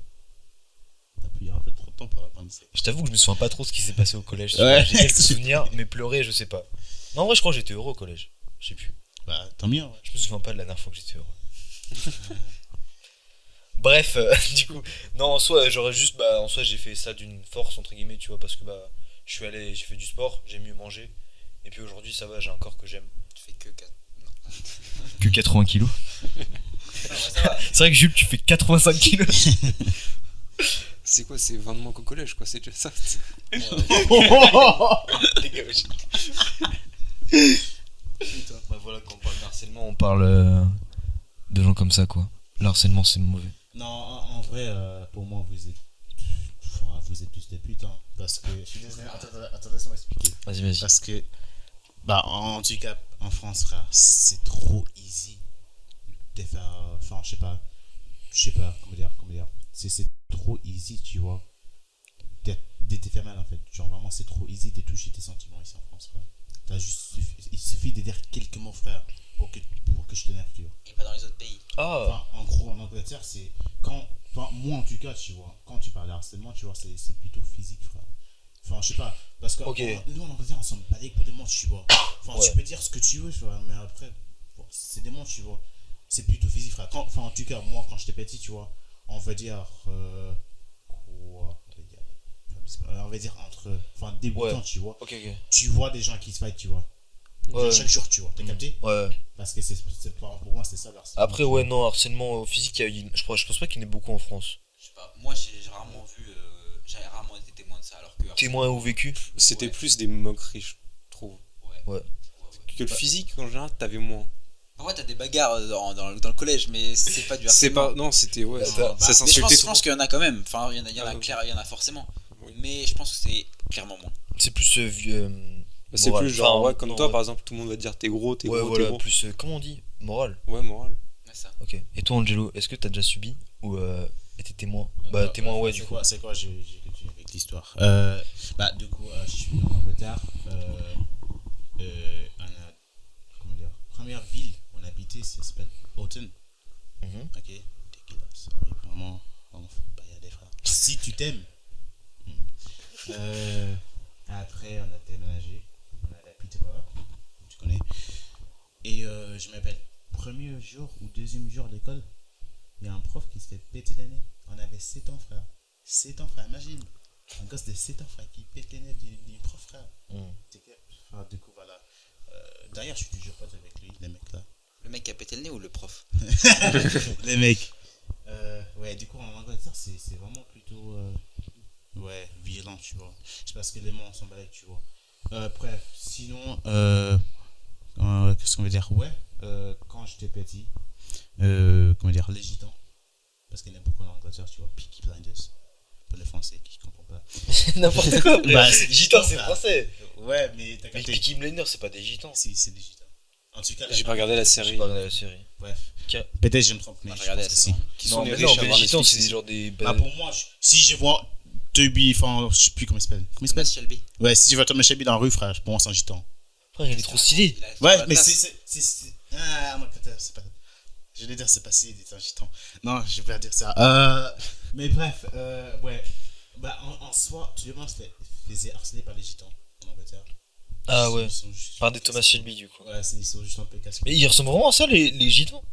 T'as pris un peu trop de temps pour répondre ça. Je t'avoue que je me souviens pas trop ce qui s'est passé au collège. tu Ouais. vois. J'ai quelques souvenirs, mais pleurer, je sais pas. Non, en vrai, je crois que j'étais heureux au collège. Je sais plus. Bah, tant mieux, ouais. Je me souviens pas de la dernière fois que j'étais heureux. Bref, du coup, non, en soi, j'aurais juste, bah, en soi, j'ai fait ça d'une force, entre guillemets, tu vois, parce que, bah, je suis allé, j'ai fait du sport, j'ai mieux mangé, et puis aujourd'hui, ça va, j'ai un corps que j'aime. Tu fais que 4. Que 80 kilos. Non, ouais, ça va. C'est vrai que Jules, tu fais 85 kilos. C'est quoi, c'est 20 de manque au collège, quoi, c'est déjà ça. Bah voilà, quand on parle d'harcèlement, on parle de gens comme ça, quoi. Le harcèlement, c'est mauvais. Non, en vrai, pour moi, vous êtes tous des putes, hein. Parce que. Je suis désolé, attends, laisse-moi expliquer. Vas-y, vas-y. Parce que. Bah, en tout cas, en France, frère, c'est trop easy de faire. Enfin, je sais pas, comment dire. C'est trop easy, tu vois. De te faire mal, en fait. Genre, vraiment, c'est trop easy de toucher tes sentiments ici en France, frère. Il suffit de dire quelques mots, frère, pour que je t'énerve, tu vois. Et pas dans les autres pays. Ah, Enfin, en gros, en Angleterre, c'est quand. Enfin, moi en tout cas, tu vois, quand tu parles de harcèlement, tu vois, c'est plutôt physique, frère. Enfin, je sais pas, parce que Ok. nous en Angleterre, on s'en bat les pour des mots, tu vois. Enfin, Ouais. tu peux dire ce que tu veux, tu vois, mais après, bon, c'est des mots, tu vois. C'est plutôt physique, frère. Enfin, en tout cas, moi, quand j'étais petit, tu vois, on va dire. Quoi on va dire entre. Enfin, débutants, Ouais. tu vois. ok, ok. Tu vois des gens qui se fight, tu vois. Ouais. Chaque jour, tu vois. T'as capté? Ouais. Parce que pour moi, c'est ça le harcèlement. Après, ouais, non, harcèlement physique, je pense pas qu'il y en ait beaucoup en France. Je sais pas. Moi, j'ai rarement vu. J'ai rarement été témoin de ça. Alors que. Témoin ou vécu? C'était Ouais. plus des moqueries, je trouve. Ouais. Ouais. Que le physique, en général, t'avais moins. Parfois, t'as des bagarres dans le collège, mais c'est pas du C'est harcèlement. pas. Non, c'était. Ouais, Bah, ça Mais je s'insultait pense, trop. qu'il y en a quand même. Enfin, il y en a Ah, clair, il y en a forcément. Oui. Mais je pense que c'est clairement moins. C'est plus vieux. Bah, c'est moral. plus genre, Enfin, ouais, comme non, toi, ouais. par exemple, tout le monde va te dire t'es gros, t'es Ouais, gros, voilà, t'es gros. plus, comment on dit? Moral. Ouais, moral. Ouais, ça. Ok. Et toi, Angelo, est-ce que t'as déjà subi ou été témoin? Bah, témoin, ouais, du coup. C'est quoi, j'ai continué avec l'histoire. Bah, du coup, je suis en Angleterre. On a, comment dire, première ville où on habitait, ça s'appelle Houghton. Mhm. Ok, dégueulasse. Oui, vraiment, faut pas y aller, frère. Si tu t'aimes. Après, on a déménagé. On a la Peterborough, tu connais. Et je m'appelle, premier jour ou deuxième jour d'école, il y a un prof qui se fait péter les nez. On avait 7 ans, frère. 7 ans, frère, imagine. Un gosse de 7 ans, frère, qui pète les nez d'une prof, frère. Mhm. Enfin, du coup, voilà. D'ailleurs, je suis toujours pote avec lui, les mecs là. Le mec qui a pété le nez ou le prof? Les mecs. Ouais, du coup, en Angleterre, c'est vraiment plutôt. Ouais, violent, tu vois. C'est parce que les mots, on s'en bat, tu vois. Bref, sinon. Qu'est-ce qu'on veut dire? Ouais, quand j'étais petit. Comment dire? Les gitans. Parce qu'il y en a beaucoup en Angleterre, tu vois. Peaky Blinders. Pour les Français qui ne comprennent pas. N'importe quoi, frère. Bah, c'est Gitan, gitan, c'est frère. français. Ouais, mais t'as Mais capté. Peaky Blinders, c'est pas des gitans. Si, c'est des gitans. En tout cas, J'ai pas regardé la J'ai série. pas regardé la série. Bref. Ok. Peut-être je me trompe, mais Moi, j'ai je regardé pense la que si. saison. Qui Non, sont mais les non, riches à mais les voir gitans, Netflix c'est ici. genre des. Bah, pour moi, si je vois Toby, enfin, je sais plus comment il s'appelle. Comment il Thomas s'appelle? Shelby. Ouais, si je vois Thomas Shelby dans la rue, frère, pour moi, c'est un gitan. Frère, il est trop stylé. Il a Ouais, la mais classe. c'est. Ah, mon putain, c'est pas. Je vais dire, c'est pas si, c'est un gitan. Non, je vais pas dire ça. Mais bref, ouais. Bah, en soi, tout le monde se faisait harceler par les gitans en Angleterre. Ah ouais. Ils sont juste- Par des Thomas Shelby, du coup. Ouais, ils sont juste un peu casse. Mais ils ressemblent vraiment à ça, les gitans?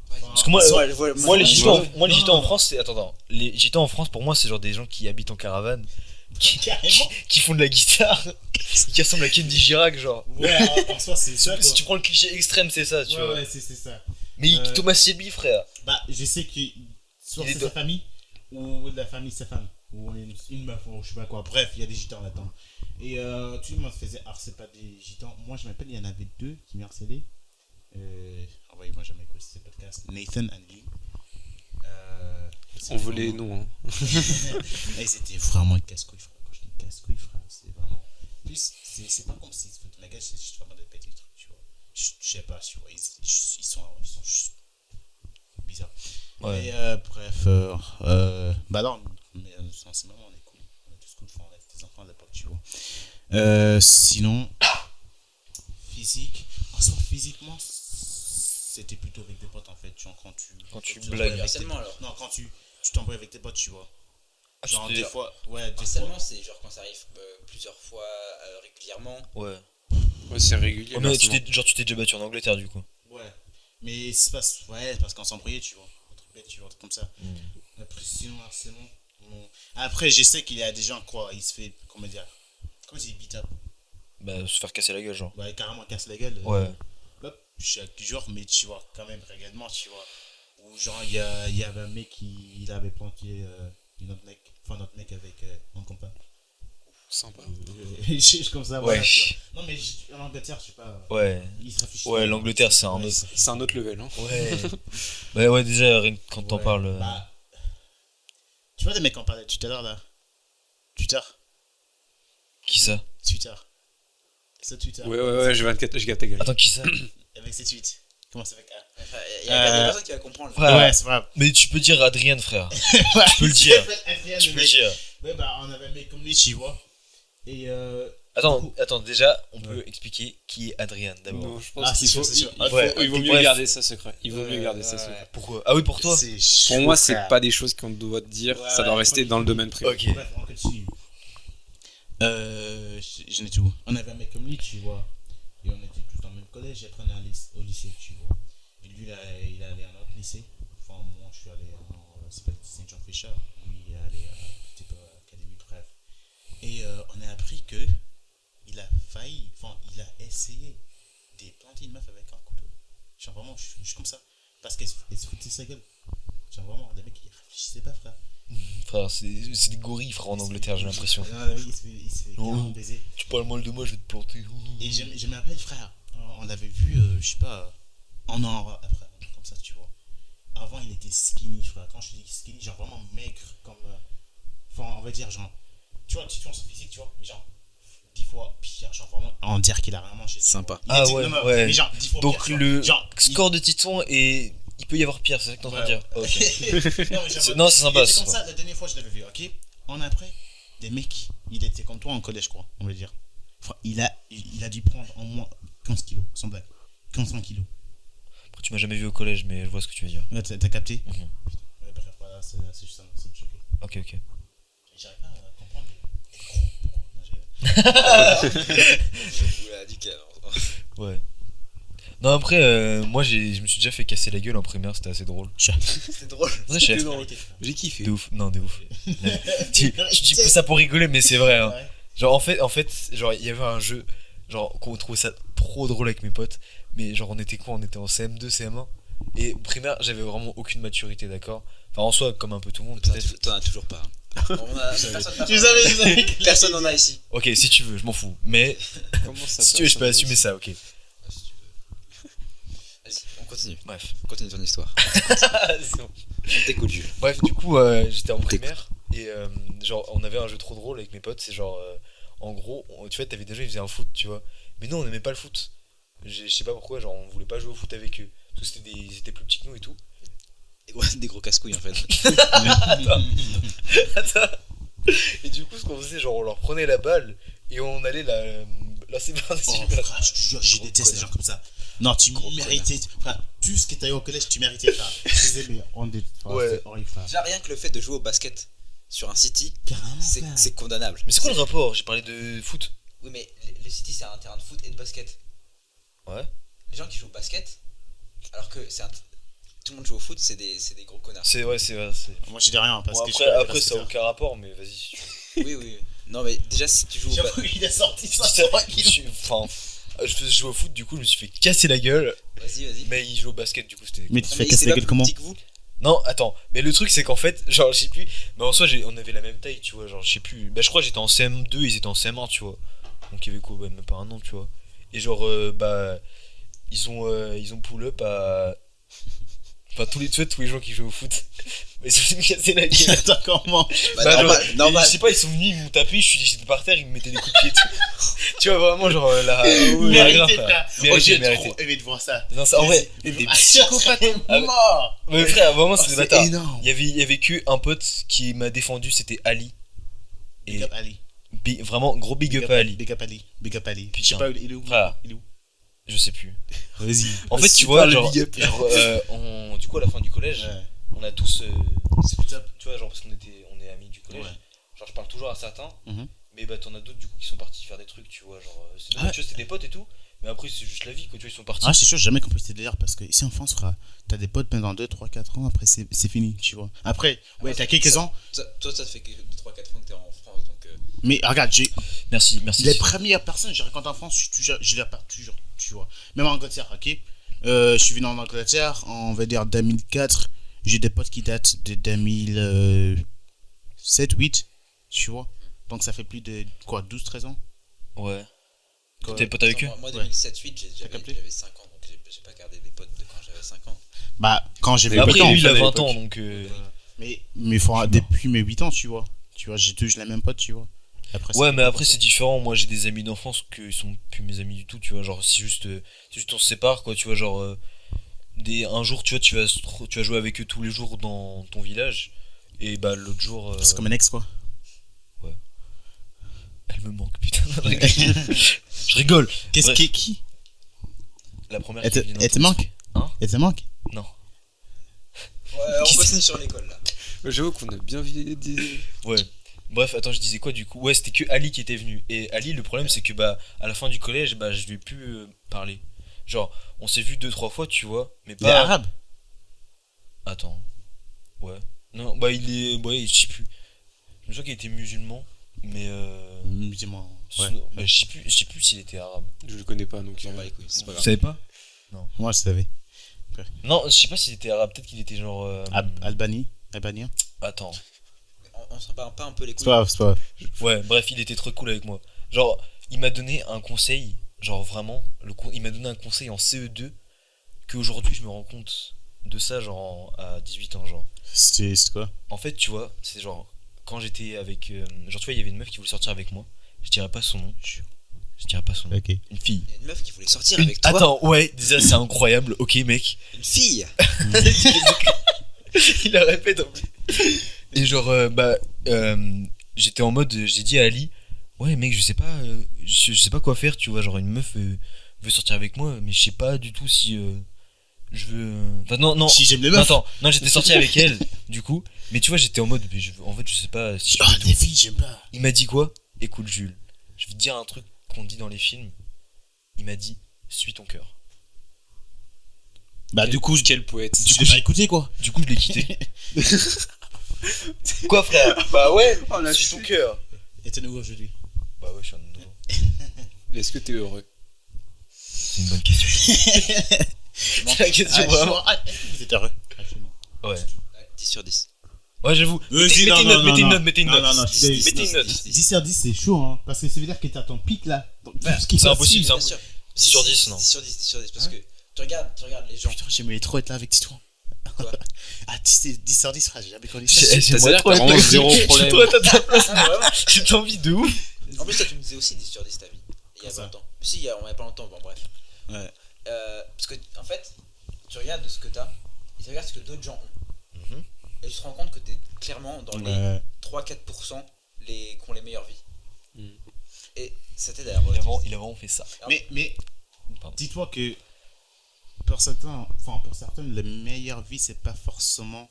Parce que moi, moi, les gitans, moi, les Non, gitans non, en France, c'est. Attends, les gitans en France, pour moi, c'est genre des gens qui habitent en caravane, qui font de la guitare, qui ressemblent à Kenji Girac, genre. Ouais, en soi, c'est ça. Si tu prends le cliché extrême, c'est ça, tu vois. Ouais, c'est ça. Mais Thomas Shelby, frère. Bah, je sais que soit Il est c'est dans- sa famille, ou de la famille sa femme, ou une meuf, ou je sais pas quoi. Bref, il y a des gitans là-dedans. Et tout le monde faisait, alors c'est pas des gitans. Moi, je m'appelle, il y en avait deux qui m'ont harcelé. Envoyez-moi jamais écouté ce podcast. Nathan and Lee. On voulait non. Hein. Et c'était vraiment casse-couille, frère. Quand je dis casse-couille, frère, c'est vraiment. Plus, c'est pas comme s'ils se foutent de ma gueule, c'est juste vraiment des petits trucs, tu vois. Je sais pas, tu vois. Ils sont juste bizarres. Ouais. Et bref, bah non, mais en ce moment, on est cool. On est tous cool, enfin, on est des enfants à l'époque, tu vois. Sinon, physique, en soi, physiquement, c'était plutôt avec des potes en fait. Genre Quand tu t'embrouilles blagues. avec Harcèlement, tes- alors. Non, quand tu t'embrouilles avec tes potes, tu vois. Ah, Genre c'était- des fois, ouais, des Harcèlement, fois. c'est genre quand ça arrive plusieurs fois régulièrement. Ouais. Ouais, c'est régulier. Ouais, mais tu forcément. t'es déjà battu en Angleterre, du coup. Ouais. Mais c'est pas. Ouais, parce qu'on s'embrouillait, tu vois. Entre bêtes, tu vois, un truc comme ça. Après, sinon, harcèlement. Non. Après, je sais qu'il y a des gens, quoi, il se fait. Comment dire. Comment il beat up. Bah, se faire casser la gueule, genre. Ouais, carrément casse la gueule. Ouais. Hop, chaque jour, mais tu vois, quand même, régulièrement, tu vois. Ou genre, il y avait un mec qui il avait planté une autre mec. Enfin, notre mec avec mon compas. Sympa. Comme ça, Ouais. voilà. Tu vois. Non, mais en Angleterre, je sais pas. Ouais. Il se réfléchit. Ouais, l'Angleterre, c'est un Ouais, autre. C'est un autre level. Hein. Ouais. Bah, ouais, déjà, rien que quand t'en Ouais. parles. Bah, tu vois des mecs qui en parlaient tout à l'heure là. Twitter. Qui ça? Twitter. C'est Twitter. Ouais, je gâte ta gueule. Attends, qui ça? Avec ses tweets. Comment ça avec A? Enfin, il y a personne qui va comprendre. Frère, Ouais, c'est vrai. mais tu peux dire Adrien, frère. Tu peux le dire. Tu peux le dire. Ouais, bah, on avait un mec comme lui, tu vois. Et Attends, déjà, on peut expliquer qui est Adrien d'abord. Non, je pense Ah, qu'il c'est faut, sûr, c'est sûr. il vaut mieux Bref. garder ça secret. Il vaut mieux garder ça secret. Pourquoi? Ah oui, pour toi? c'est Pour chaud, moi, c'est frère. pas des choses qu'on doit te dire. Ouais, Ça doit ouais, rester faut dans le qu'il- domaine privé. Ok. Bref, on continue. Je n'ai tout. On avait un mec comme lui, tu vois. Et on était tous dans le même collège. Et après, on est allé au lycée, tu vois. Et lui, il est allé à un autre lycée. Enfin, moi, je suis allé c'est pas Saint-Jean Fisher. Lui, il est allé à Petite Académie, bref. Et on a appris que il a failli, enfin, il a essayé de planter une meuf avec un couteau. Genre, vraiment, je suis comme ça. Parce qu'elle se foutait de sa gueule. Genre, vraiment, des mecs qui réfléchissaient pas, frère. Frère, c'est des gorilles, frère, en Angleterre, j'ai l'impression. Non, non, il se fait Oh. carrément baiser. Tu parles mal de moi, je vais te planter. Et je me rappelle, frère, on l'avait vu, je sais pas, un an après, comme ça, tu vois. Avant, il était skinny, frère. Quand je dis skinny, genre vraiment maigre, comme. Enfin, on va dire, genre. Tu vois son physique, tu vois, mais genre 10 fois pire, genre vraiment. On dirait qu'il a rien mangé. tu Sympa. vois. Il Ah était- ouais, non, mais- ouais. Mais genre 10 fois Donc pire. tu vois. le Genre, score de Titon est. Il peut y avoir pire, c'est ça que t'es en train de dire. Ouais. Ok. Non, mais genre, Non, c'est sympa, Il était c'est comme sympa. ça la dernière fois, je l'avais vu, ok. En après, des mecs, il était comme toi en collège, quoi, on va dire. Enfin, il a dû prendre en moins 15 kilos, sans blague. 15-20 kilos. Après, tu m'as jamais vu au collège, mais je vois ce que tu veux dire. Ouais, t'as capté? Mhm. Ouais, bref, voilà, c'est juste ça, ça me choquait. Ok, ok. J'arrive pas à comprendre les gros. Non, j'ai- Oula, du calme. Ouais. Non, après, moi je me suis déjà fait casser la gueule en primaire, c'était assez drôle. C'est drôle. Ouais, chef. J'ai kiffé. De ouf, non, de ouf. tu dis pas ça pour rigoler, mais c'est vrai. Hein. Ouais. Genre, en fait, genre, il y avait un jeu, genre, qu'on trouvait ça trop drôle avec mes potes. Mais genre, on était quoi? On était en CM2, CM1. Et primaire, j'avais vraiment aucune maturité, d'accord? Enfin, en soi, comme un peu tout le monde, peut-être. T'en as toujours pas. Tu Personne n'en a ici. Ok, si tu veux, je m'en fous. Mais Comment ça, si tu veux, je peux personne assumer ça, ok. Ah, si tu veux. Vas-y, on continue. Bref. Continue ton histoire. On t'écoute, Jules. Bref, du coup, j'étais en primaire et genre, on avait un jeu trop drôle avec mes potes. C'est genre, en gros, tu vois, t'avais des gens, ils faisaient un foot, tu vois. Mais nous, on aimait pas le foot. Je sais pas pourquoi, genre, on voulait pas jouer au foot avec eux. Parce que ils étaient plus petits que nous et tout. Des gros casse-couilles en fait. Attends. Et du coup, ce qu'on faisait, genre, on leur prenait la balle et on allait la séparer. Oh, frère, je te jure, je Gros déteste les connard. gens comme ça. Non, tu Gros méritais. Frère, tout ce que t'as eu au collège, tu méritais, frère. Excusez, mais on est. Ouais. C'est horrible, frère. Déjà, rien que le fait de jouer au basket sur un city, Carrément, frère. c'est condamnable. Mais c'est quoi le rapport? J'ai parlé de foot. Oui, mais les cities, c'est un terrain de foot et de basket. Ouais. Les gens qui jouent au basket, alors que c'est un. tout le monde joue au foot, c'est des gros connards. C'est vrai. Moi, je dis rien parce Bon, que après ça a aucun rapport, mais vas-y. Si Oui. Non, mais déjà, si tu joues au J'avoue, il a sorti ça. Enfin, je jouais au foot, du coup, je me suis fait casser la gueule. Vas-y. Mais il joue au basket, du coup, c'était. Mais tu te Non, fais mais casser c'est la pas gueule plus comment? petit que vous. Non, attends, mais le truc c'est qu'en fait, genre, je sais plus, mais en soi, on avait la même taille, tu vois, genre, je sais plus, bah, je crois que j'étais en CM2, ils étaient en CM1, tu vois, donc il y avait quoi, bah, même pas un an, tu vois, et genre, bah, ils ont pull-up à. Enfin, tous les gens qui jouent au foot, ils sont venus me casser la gueule. Attends, comment? Bah, Bah, normal. Je sais pas, ils sont venus, ils m'ont tapé, j'étais par terre, ils me mettaient des coups de pied et tout. Tu vois, vraiment, genre, là. Mérité, frère. Oh, j'ai mérité. trop aimé de voir ça. Non, ça, en vrai, Mais des psychopathe Ah, mort. mais frère, vraiment, c'est des C'est bâtards. énorme. Il y avait que un pote qui m'a défendu, c'était Ali. Big up Ali. Vraiment, gros big up à Ali. Big up Ali. Big up Ali. Putain. Je sais pas, il est où? Frère. Il est où? Je sais plus. Vas-y. En fait, tu Super vois, le genre, big up. du coup, à la fin du collège, Ouais. on a tous. C'est tout top. Tu vois, genre, parce on est amis du collège. Ouais. Genre, je parle toujours à certains, Mhm. mais bah, t'en as d'autres, du coup, qui sont partis faire des trucs, tu vois. Genre, c'est Ah. tu vois, c'était des potes et tout, mais après, c'est juste la vie, quoi, tu vois, ils sont partis. Ah, c'est sûr, j'ai jamais compris ce délire parce que ici en France, frère, t'as des potes pendant 2, 3, 4 ans, après c'est fini, tu vois. Après, ouais, t'as quelques ans, Toi, ça fait que 3-4 ans que t'es en France, donc. mais regarde, j'ai Merci. les premières personnes que j'ai rencontrées en France, je les pas toujours, tu vois. Même en Angleterre, ok. Je suis venu en Angleterre, on va dire 2004. J'ai des potes qui datent de 2007, 8, tu vois. Donc ça fait plus de quoi, 12, 13 ans. Ouais. Quoi. T'es pote avec eux? Moi, Ouais. 2007-8, capté j'avais 5 ans, donc j'ai pas gardé des potes de quand j'avais 5 ans. Bah, quand j'ai Mais 20 après, ans. lui, il a à 20 l'époque. ans, donc. Mais faut, depuis mes 8 ans, tu vois. Tu vois, j'ai toujours la même pote, tu vois. Après, Ouais, mais après, c'est différent. Moi, j'ai des amis d'enfance qui sont plus mes amis du tout, tu vois. Genre, c'est juste on se sépare, quoi, tu vois. Genre, un jour, tu vois, tu vas jouer avec eux tous les jours dans ton village. Et bah, l'autre jour. C'est comme un ex, quoi. Elle me manque, putain. Je rigole. Qu'est-ce Bref. qui La première Elle qui te- est venue dans elle te ton manque esprit. Hein? Et ça manque? Non. Ouais, on continue sur l'école là. J'avoue qu'on a bien vu des. Ouais. Bref, attends, je disais quoi du coup? Ouais, c'était que Ali qui était venu. Et Ali, le problème, c'est que bah, à la fin du collège, bah, je lui ai plus parlé. Genre, on s'est vu 2-3 fois, tu vois, mais Il est pas. arabe. Attends. Ouais. Non, bah, il est. Ouais, je sais plus. Je me souviens qu'il était musulman, mais. Musulman. Ouais. sinon- bah, je sais plus s'il était arabe. Je le connais pas donc. On s'en bat les couilles, c'est pas Vous grave. savez pas? Moi, je savais. Non, je sais pas s'il était arabe, peut-être qu'il était genre. Albanie. Albanien. Attends. On s'en bat pas un peu les C'est couilles. pas grave, c'est pas grave. Ouais, bref, il était trop cool avec moi. Genre, il m'a donné un conseil, genre vraiment, il m'a donné un conseil en CE2, qu'aujourd'hui je me rends compte de ça, genre à 18 ans, genre. C'est quoi? En fait, tu vois, c'est genre, quand j'étais avec. Genre, tu vois, il y avait une meuf qui voulait sortir avec moi, je dirais pas son nom. Je dirais pas son nom. Ok. Une fille. Il y a une meuf qui voulait sortir avec toi. Attends, ouais, déjà c'est incroyable, ok mec. Une fille. Il la répète en plus. Et genre, j'étais en mode, j'ai dit à Ali, ouais mec, je sais pas quoi faire, tu vois, genre une meuf veut sortir avec moi, mais je sais pas du tout si je veux. Enfin, non. Si j'aime les Non, meufs. attends, non, j'étais sorti avec elle, du coup, mais tu vois, j'étais en mode, mais en fait, je sais pas si. Oh, des filles, j'aime pas. Il m'a dit quoi? Écoute, Jules, je vais te dire un truc qu'on dit dans les films. Il m'a dit, suis ton cœur. Bah, du coup, Quel poète. tu l'as pas écouté, quoi. Du coup, je l'ai quitté. Quoi, frère? Bah ouais, Oh, la suis ton chute. cœur. Et t'es nouveau aujourd'hui. Bah ouais, je suis un nouveau. Est-ce que t'es heureux? C'est une bonne question. C'est la question vraiment. Vous êtes heureux. Actuellement. Ouais. Ouais, 10 sur 10. Ouais, j'avoue. Mettez une note. je suis Mettez une note. 10 sur 10, c'est chaud, hein. Parce que ça veut dire que t'as ton pic là. Donc, tout ce qui c'est est impossible, possible. c'est Bien sûr. 10 sur 10, non. 10 sur 10, 10 sur 10. Parce que tu regardes les gens. Putain, j'aimerais trop être là avec toi. Quoi Ah, 10 sur 10, frère, j'ai jamais connu J'ai- ça. j'ai- Ça veut dire que t'as vraiment zéro problème. Je suis trop à ta place. Ah, mais vraiment. J'ai envie de ouf. En plus, toi, tu me disais aussi 10 sur 10 ta vie. Il y a Comme ça. pas longtemps. Si, il y a pas longtemps, bon, bref. Ouais. Parce que, en fait, tu regardes ce que t'as et tu regardes ce que d'autres gens ont. Mhm. Et tu te rends compte que t'es clairement dans les Ouais. 3-4% qui ont les meilleures vies. Mm. Et ça t'aide à Il a relativiser. vraiment fait ça. Mais Pardon. dis-toi que pour certains, la meilleure vie, c'est pas forcément,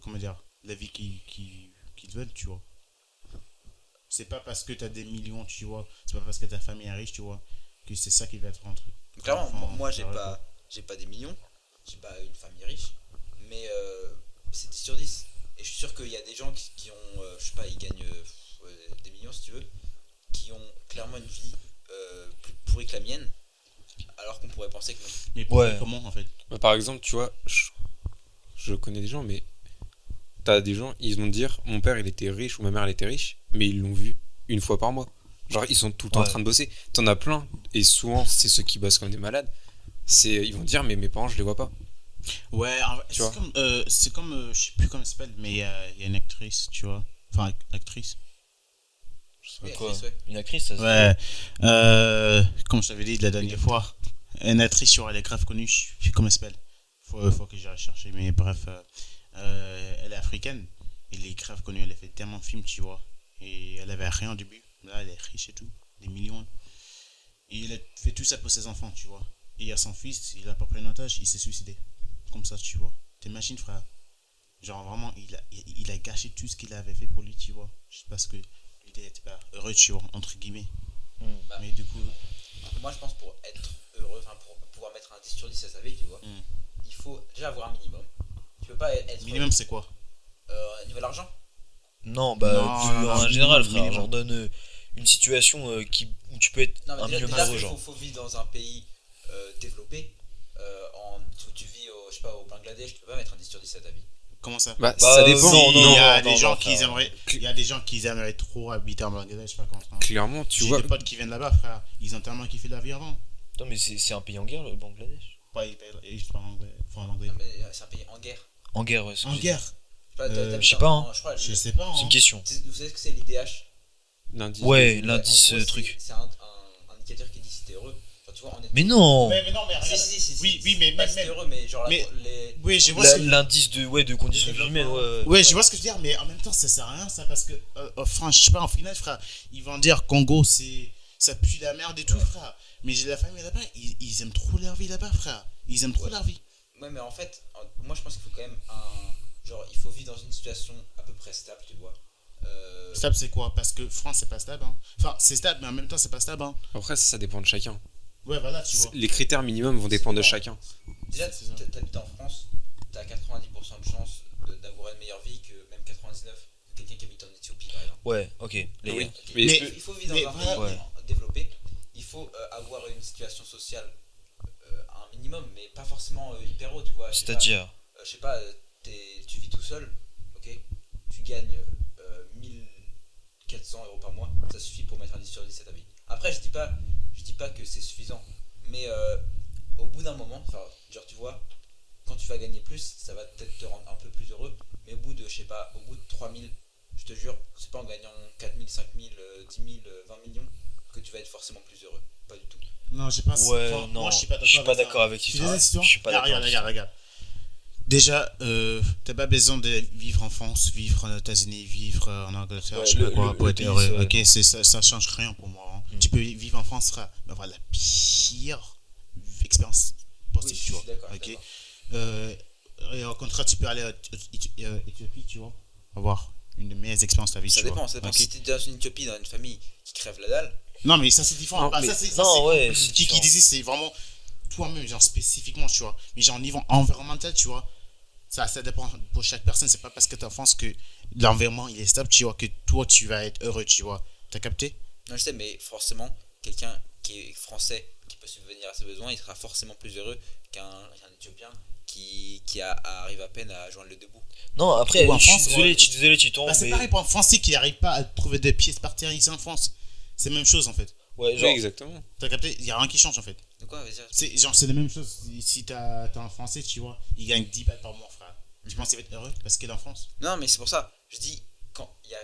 comment dire, la vie qu'ils veulent, tu vois. C'est pas parce que t'as des millions, tu vois, c'est pas parce que ta famille est riche, tu vois, que c'est ça qui va être un truc. Clairement, Enfin, moi, j'ai ouais, pas des millions. j'ai pas une famille riche, mais c'est 10 sur 10. Et je suis sûr qu'il y a des gens qui ont, je sais pas, ils gagnent des millions si tu veux, qui ont clairement une vie plus pourrie que la mienne, alors qu'on pourrait penser que non. Mais pourquoi, Ouais. comment en fait? Bah, par exemple, tu vois, je connais des gens, mais t'as des gens, ils vont te dire mon père il était riche ou ma mère elle était riche, mais ils l'ont vu une fois par mois. Genre ils sont tout le temps en Ouais. train de bosser. T'en as plein, et souvent c'est ceux qui bossent comme des malades. Ils vont te dire mais mes parents je les vois pas. Ouais, Tu vois. c'est comme je sais plus comment elle s'appelle, mais il y a une actrice, tu vois. Enfin, actrice. Oui, Quoi actrice, ouais. Une actrice, ça se Ouais, comme je t'avais dit la dernière fois, une actrice, tu vois, elle est grave connue, je sais plus comment elle s'appelle. Faut que j'aille chercher, mais bref, elle est africaine, elle est grave connue, elle a fait tellement de films, tu vois. Et elle avait rien au début, là elle est riche et tout, des millions. Et elle a fait tout ça pour ses enfants, tu vois. Et il y a son fils, il a pas pris un otage, il s'est suicidé. Comme ça, tu vois. T'imagines, frère? Genre vraiment, il a gâché tout ce qu'il avait fait pour lui, tu vois. Juste parce que lui, il était pas heureux, tu vois, entre guillemets. Bah, Mais du coup, moi je pense pour être heureux, enfin pour pouvoir mettre un 10 sur 10 à sa vie, tu vois, il faut déjà avoir un minimum. Tu peux pas être minimum, c'est quoi? niveau de l'argent. Non, bah, Non, non, en non, général, minimum, frère, minimum. genre donne une situation où tu peux être Non, mais un minimum déjà heureux, il genre. faut vivre dans un pays développé. Tu vis au, je sais pas, au Bangladesh, tu peux pas mettre un 10 sur 10 à ta vie. Comment ça? Bah, Bah, ça dépend. non, Il y a non, des gens non, qui frère. aimeraient, il y a des gens qui aimeraient trop habiter en Bangladesh, par contre. Hein. Clairement, tu J'ai vois. des potes qui viennent là-bas, frère. Ils ont tellement kiffé la vie avant. Non, mais c'est un pays en guerre, le Bangladesh. Pas, ils parlent anglais. Enfin, en anglais. Non, mais c'est un pays en guerre. En guerre, ouais. En guerre? Je sais pas, t'habites je sais pas, hein. je crois, Je sais pas. C'est Hein. une question. Vous savez ce que c'est l'IDH? Lundi. Ouais, Ouais, l'indice en gros, truc. C'est un indicateur qui dit si t'es heureux. Enfin, tu vois, on est. Mais non Mais non, mais Si, regarde. si, Oui, oui, mais pas même. si t'es heureux, mais genre mais- les. Oui, je vois ce que. L'indice de conditions De humaines, ouais. Ouais, je vois ce que je veux dire, mais en même temps, ça sert à rien, ça, parce que, franchement, je sais pas, en final, frère, ils vont dire Congo, ça pue la merde et tout, frère. Mais j'ai la famille là-bas, ils aiment trop leur vie là-bas, frère. Ils aiment trop leur vie. Ouais, mais en fait, moi je pense qu'il faut quand même un. Genre, il faut vivre dans une situation à peu près stable, tu vois. Stable, c'est quoi? Parce que France, c'est pas stable, hein. Enfin, c'est stable, mais en même temps, c'est pas stable, hein. Après, ça dépend de chacun. Ouais, voilà, tu vois. Les critères minimums vont dépendre de chacun. Déjà, C'est ça. t'habites en France, t'as 90% de chance d'avoir une meilleure vie que même 99% que quelqu'un qui habite en Éthiopie, par exemple. Ouais, ok. Les Oui. gars. Ok. Mais Mais- Il faut vivre mais dans un voilà, pays ouais. développé. Il faut avoir une situation sociale à un minimum, mais pas forcément hyper haut, tu vois. C'est-à-dire. Je sais pas, tu vis tout seul, ok. Tu gagnes 1400 € par mois, ça suffit pour mettre un 10 sur 10 à ta vie. Après, je dis pas que c'est suffisant, mais au bout d'un moment, enfin, genre tu vois, quand tu vas gagner plus, ça va peut-être te rendre un peu plus heureux, mais au bout de, je sais pas, au bout de 3000, je te jure, c'est pas en gagnant 4000, 5000, 10 000, 20 millions que tu vas être forcément plus heureux, pas du tout. Non, j'ai pas. Ouais, enfin, non. moi, je suis pas Je suis pas ça. d'accord avec Je suis toi. désolé, c'est Je suis pas toi. d'accord Regarde, avec regarde, regarde. Déjà, t'as pas besoin de vivre en France, vivre aux États-Unis, vivre en Angleterre, Ouais, je sais pas quoi, pour le être pays, heureux. ouais, Ok, non. ça change rien pour moi. Hein. Mm. Tu peux vivre en France, frère, mais avoir la pire expérience possible, Oui, tu je vois. suis d'accord. Ok. d'accord. Et au contraire, tu peux aller à Éthiopie, tu vois, avoir une des meilleures expériences de ta vie, Ça tu dépend, vois. ça dépend. Ok. Si t'es dans une Éthiopie, dans une famille qui crève la dalle, Non, mais ça c'est différent. Non, Ah, mais- ça, c'est, Non, ouais, c'est c'est qui différent. disait, c'est vraiment toi-même, genre spécifiquement, tu vois. Mais genre niveau environnemental, tu vois, ça dépend pour chaque personne. C'est pas parce que t'es en France que l'environnement il est stable, tu vois, que toi tu vas être heureux, tu vois. T'as capté? non, je sais, mais forcément, quelqu'un qui est français, qui peut subvenir à ses besoins, il sera forcément plus heureux qu'un Éthiopien qui arrive à peine à joindre le debout. Non, après, Ou en je suis France, désolé, ouais. je suis désolé, tu tombes. Bah, c'est mais... pareil pour un Français qui arrive pas à trouver des pièces par terre ici en France. C'est la même chose en fait. Ouais, Oui, genre. exactement. T'as capté? Il y a rien qui change en fait. De quoi, vas-y. C'est genre c'est la même chose. Si t'as un Français, tu vois, il gagne 10 balles par mois, frère. Tu penses qu'il va être heureux parce qu'il est en France? Non, mais c'est pour ça. Je dis, quand il y a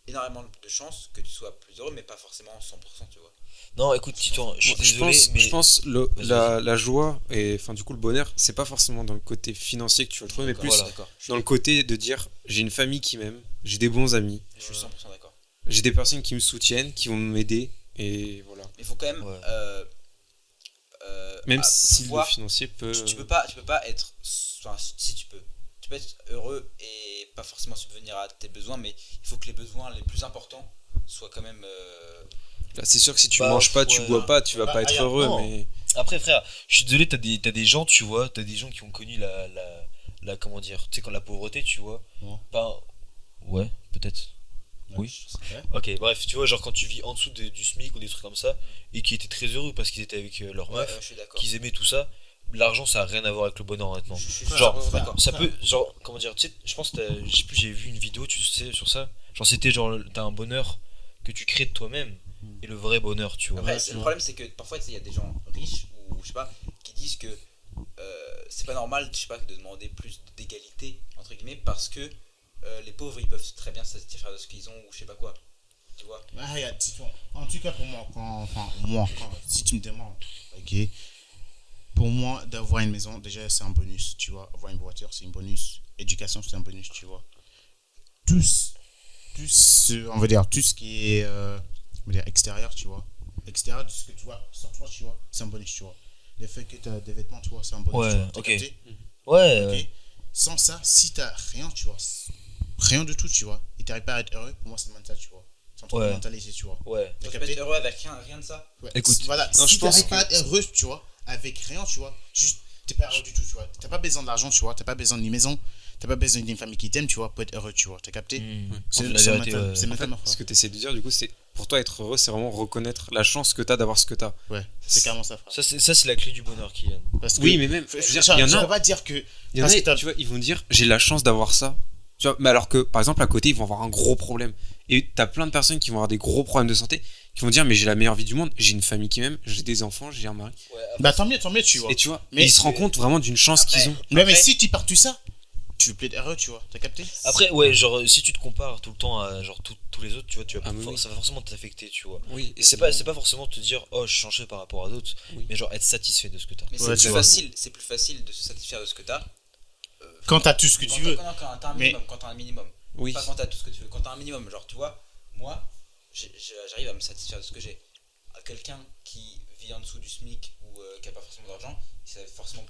énormément de chances que tu sois plus heureux, mais pas forcément 100%, tu vois. Non, écoute, Titan, je suis Je désolé, pense, mais. je pense Vas-y, la joie et enfin du coup le bonheur, c'est pas forcément dans le côté financier que tu vas le trouver, mais D'accord, plus voilà. D'accord. dans le côté de dire j'ai une famille qui m'aime, j'ai des bons amis, Je suis 100% d'accord. j'ai des personnes qui me soutiennent, qui vont m'aider et voilà. Mais il faut quand même. Ouais. Même à si pouvoir- le financier peut. tu peux pas être. Enfin, si tu peux. tu peux être heureux et pas forcément subvenir à tes besoins, mais il faut que les besoins les plus importants soient quand même. Là, c'est sûr que si tu Bah, manges pas, tu ouais. bois pas, tu vas Bah, pas être regarde, heureux, non. mais. Après, frère, je suis désolé, t'as des gens, tu vois, t'as des gens qui ont connu la comment dire, tu sais, quand la pauvreté, tu vois. Ouais. Pas. Ouais, peut-être. Oui. Ouais. Ok, bref, tu vois, genre quand tu vis en dessous du SMIC ou des trucs comme ça, et qui étaient très heureux parce qu'ils étaient avec leur Ouais, meuf, je suis d'accord. qu'ils aimaient tout ça, l'argent ça a rien à voir avec le bonheur, honnêtement. Je suis Genre, vraiment d'accord. ça peut, genre, comment dire, tu sais, je pense que je sais plus, j'ai vu une vidéo, tu sais, sur ça. Genre, c'était genre, t'as un bonheur que tu crées de toi-même, et le vrai bonheur, tu vois. Après, Ouais, le tu problème, c'est que parfois, tu sais, il y a des gens riches ou je sais pas, qui disent que c'est pas normal, je sais pas, de demander plus d'égalité, entre guillemets, parce que les pauvres, ils peuvent très bien satisfaire de ce qu'ils ont ou je sais pas quoi. Tu vois? Ah, regarde, en tout cas pour moi, si tu me demandes, ok, pour moi d'avoir une maison, déjà c'est un bonus, tu vois, avoir une voiture c'est un bonus, éducation c'est un bonus, tu vois. On va dire, tout ce qui est on va dire, extérieur, tu vois, extérieur de ce que tu vois sur toi, tu vois, c'est un bonus, tu vois. Le fait que tu as des vêtements, tu vois, c'est un bonus, Ouais, tu vois, t'as ok. capté? Ouais, Ok. ouais. Sans ça, si t'as rien, tu vois, rien du tout, tu vois, et t'arrives pas à être heureux, pour moi c'est mental, tu vois. C'est un truc de Ouais. mentalité, tu vois. Ouais. T'as Tu peux capté? être heureux avec rien de ça. Ouais. Écoute, Voilà, non, si je pense t'arrives pas à que- être heureux, tu vois, avec rien, tu vois, juste t'es pas heureux du tout, tu vois. T'as pas besoin de l'argent, tu vois, t'as pas besoin d'une maison, t'as pas besoin d'une famille qui t'aime, tu vois, pour être heureux, tu vois. T'as capté? C'est La c'est vérité, mental, ouais. c'est En mental, fait, mon ce frère. que tu essaies de dire, du coup, c'est pour toi être heureux, c'est vraiment reconnaître la chance que tu as d'avoir ce que tu as. Ouais, c'est carrément ça, frère. Ça, c'est la clé du bonheur, Kylian. Parce que, Oui, mais même, je veux dire, il y en je a- peux pas dire que. Il y en parce a, que t'as- tu vois, ils vont dire j'ai la chance d'avoir ça. Tu vois, mais alors que, par exemple, à côté, ils vont avoir un gros problème. Et t'as plein de personnes qui vont avoir des gros problèmes de santé, qui vont dire mais j'ai la meilleure vie du monde, j'ai une famille qui m'aime, j'ai des enfants, j'ai un mari. Bah tant mieux, tu vois. Et tu vois, Mais- ils se rendent compte vraiment d'une chance Après- qu'ils ont. Mais Après- si tu pars tout ça, tu veux plus être heureux, tu vois. T'as capté? Après, ouais, genre, si tu te compares tout le temps à genre tous les autres, tu vois, Ah, mais oui. ça va forcément t'affecter, tu vois. Oui, Et c'est pas forcément te dire, oh, je changerai par rapport à d'autres, Oui. mais genre être satisfait de ce que t'as. Mais Ouais, tu vois. c'est plus facile de se satisfaire de ce que t'as. Quand t'as tout ce que tu veux. Quand t'as un Mais- minimum, quand t'as un minimum. Oui. Pas quand t'as tout ce que tu veux, quand t'as un minimum. Genre, tu vois, moi, j'arrive à me satisfaire de ce que j'ai. À quelqu'un qui vit en dessous du SMIC ou qui a pas forcément d'argent, c'est forcément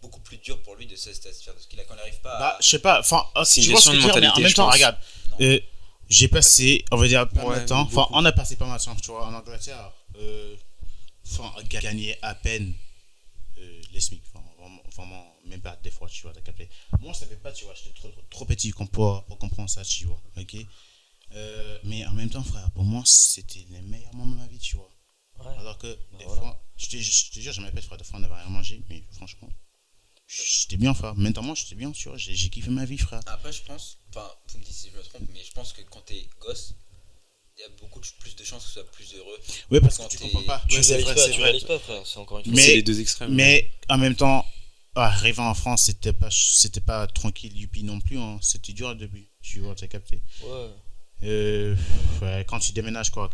beaucoup plus dur pour lui de se satisfaire de ce qu'il a quand il n'arrive pas Bah, à. je sais pas, enfin, C'est tu une vois ce question que de je veux dire, mais en mentalité, même je temps, pense. regarde, Non. j'ai passé, on va dire, pas mal Ouais, de temps, enfin, beaucoup. on a passé pas mal de temps, tu vois, en Angleterre, enfin, gagner à peine les SMIC, enfin, vraiment, même pas des fois, tu vois, t'as capté. Moi, je savais pas, tu vois, j'étais trop petit pour comprendre ça, tu vois, ok. Mais en même temps, frère, pour moi, c'était les meilleurs moments de ma vie, tu vois. Ouais. Alors que, des voilà. fois, je te jure, je m'appelle, frère, des fois, on n'avait rien mangé, mais franchement, j'étais bien, frère. Mentalement, j'étais bien, tu vois, j'ai kiffé ma vie, frère. Après, je pense, enfin, vous me dites si je me trompe, mais je pense que quand t'es gosse, il y a beaucoup plus de chances que tu sois plus heureux. Oui, parce que Quand tu t'es- comprends pas. Tu Ouais, c'est réalises vrai, pas, c'est tu vrai. réalises pas, frère, c'est encore une fois. Mais- C'est les deux extrêmes. Mais en même temps, arriver en France, c'était pas tranquille, youpi non plus. Hein. C'était dur au début, tu vois, t'as capté. Ouais. Ouais, quand tu déménages, quoi,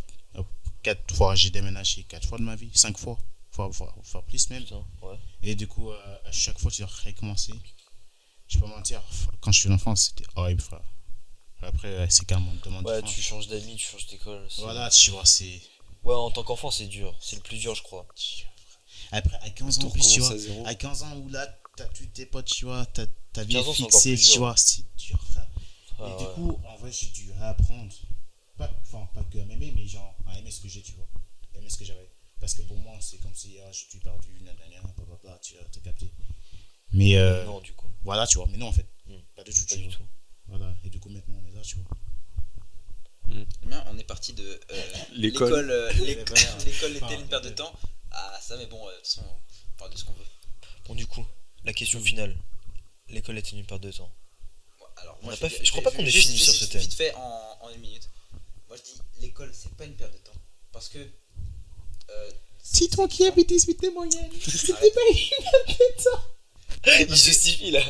4 fois, j'ai déménagé 4 fois de ma vie, 5 fois, voire plus même. Putain, ouais. Et du coup, à chaque fois, tu dois recommencer. Je peux pas mentir, quand je suis en France, c'était horrible, frère. Après, c'est carrément une demande Ouais, différente. tu changes d'amis, tu changes d'école. Voilà, tu vois, c'est. Ouais, en tant qu'enfant, c'est dur. C'est le plus dur, je crois. Après, à 15 ans, Tout en plus, tu recommence vois, à zéro. à 15 ans où là, t'as tous tes potes, tu vois, ta vie 15 est ans, c'est encore fixée, plus dur. tu vois, c'est dur, frère. Ah, Et du ouais. coup, en vrai, j'ai dû réapprendre. Pas que à m'aimer, mais genre à aimer ce que j'ai, tu vois. Aimer ce que j'avais. Parce que pour moi, c'est comme si je suis perdu, nanana, blablabla, tu vois, t'as capté. Mais Non, du coup. voilà, tu vois. Mais non, en fait, pas du tout, Pas tu du vois. tout. Voilà, et du coup, maintenant, on est là, tu vois. Eh bien, on est parti de L'école. l'école était une perte de temps. Ah, ça, mais bon, de toute façon, on parle de ce qu'on veut. Bon, du coup, la question finale. L'école est une perte de temps. Moi, alors, On a je pas vais- fait- je crois pas qu'on ait juste- fini sur juste ce thème. Vite fait, en une minute. Moi, je dis, l'école, c'est pas une perte de temps. Parce que. Si toi qui habites 18 des moyennes, c'était Arrête. pas une perte de temps. Il justifie là.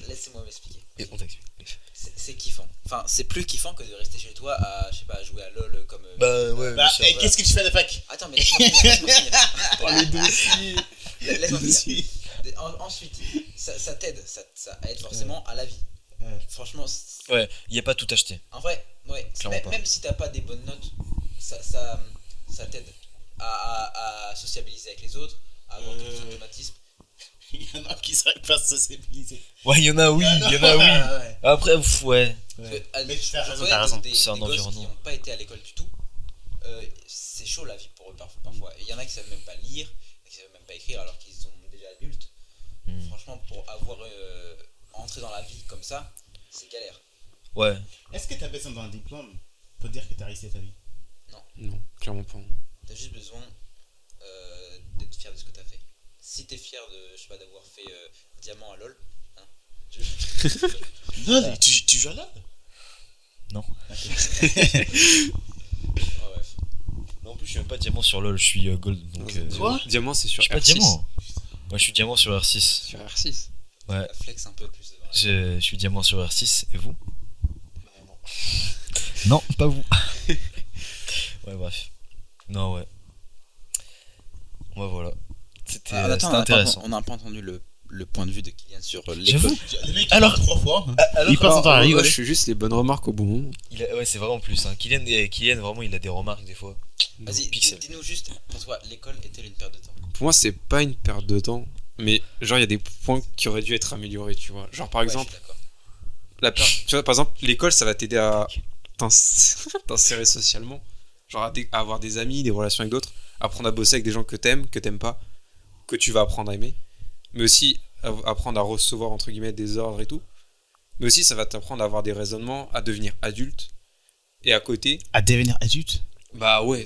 Laissez-moi m'expliquer. Et on t'explique. C'est kiffant. Enfin, c'est plus kiffant que de rester chez toi à, je sais pas, à jouer à LoL comme. Bah ouais, Bah, bien sûr. qu'est-ce que tu fais à la fac? Attends, mais laisse-moi finir. Oh, les dossiers. Laisse-moi finir. Ensuite, ça t'aide, ça aide forcément à la vie. Ouais. Franchement, Ouais, y a pas tout acheté. en vrai, ouais, Clairement pas. même si t'as pas des bonnes notes, ça t'aide à sociabiliser avec les autres, à avoir des automatismes. Il y en a qui seraient pas sensibilisés. Ouais, il y en a, oui, il y en a, oui. Ouais. Après, ouais. Parce que, Mais je t'as raison, connais t'as raison. des C'est un gosses qui environnement. n'ont pas été à l'école du tout. C'est chaud la vie pour eux parfois. Il y en a qui savent même pas lire, qui savent même pas écrire alors qu'ils sont déjà adultes. Franchement, pour avoir entré dans la vie comme ça, c'est galère. Ouais. Est-ce que t'as besoin d'un diplôme pour dire que t'as réussi ta vie? Non, clairement pas. T'as juste besoin d'être fier de ce que t'as fait. Si t'es fier de, je sais pas, d'avoir fait diamant à LoL, hein, Non, mais tu joues là? Non. Oh, bref. Non, en plus, je suis même pas diamant sur LoL, je suis gold. Donc, Quoi? Diamant, c'est sur je suis pas R6. diamant. Ouais, je suis diamant sur R6. Sur R6. Ouais. La flex un peu plus devant. Je suis diamant sur R6, et vous? Non, pas vous. Ouais, bref. Non, ouais. Ouais, voilà. C'était Attends, c'était intéressant. on n'a pas entendu le point de vue de Kylian sur l'école. J'avoue. Le mec, Alors- alors 3 fois. Alors- Il passe son temps à Ouais, rigoler. je fais juste les bonnes remarques au bon moment. Ouais, c'est vraiment plus. Hein. Kylian, vraiment, il a des remarques des fois. Vas-y, Pixel. dis-nous juste, pour toi, l'école est-elle une perte de temps? Pour moi, c'est pas une perte de temps, mais genre, il y a des points qui auraient dû être améliorés, tu vois. Genre, par Ouais, exemple, je suis d'accord. tu vois, par exemple, l'école, ça va t'aider à t'insérer socialement. Genre, à avoir des amis, des relations avec d'autres, apprendre à bosser avec des gens que t'aimes pas, que tu vas apprendre à aimer, mais aussi apprendre à recevoir, entre guillemets, des ordres et tout. Mais aussi, ça va t'apprendre à avoir des raisonnements, à devenir adulte. Et à côté, À devenir adulte? bah ouais,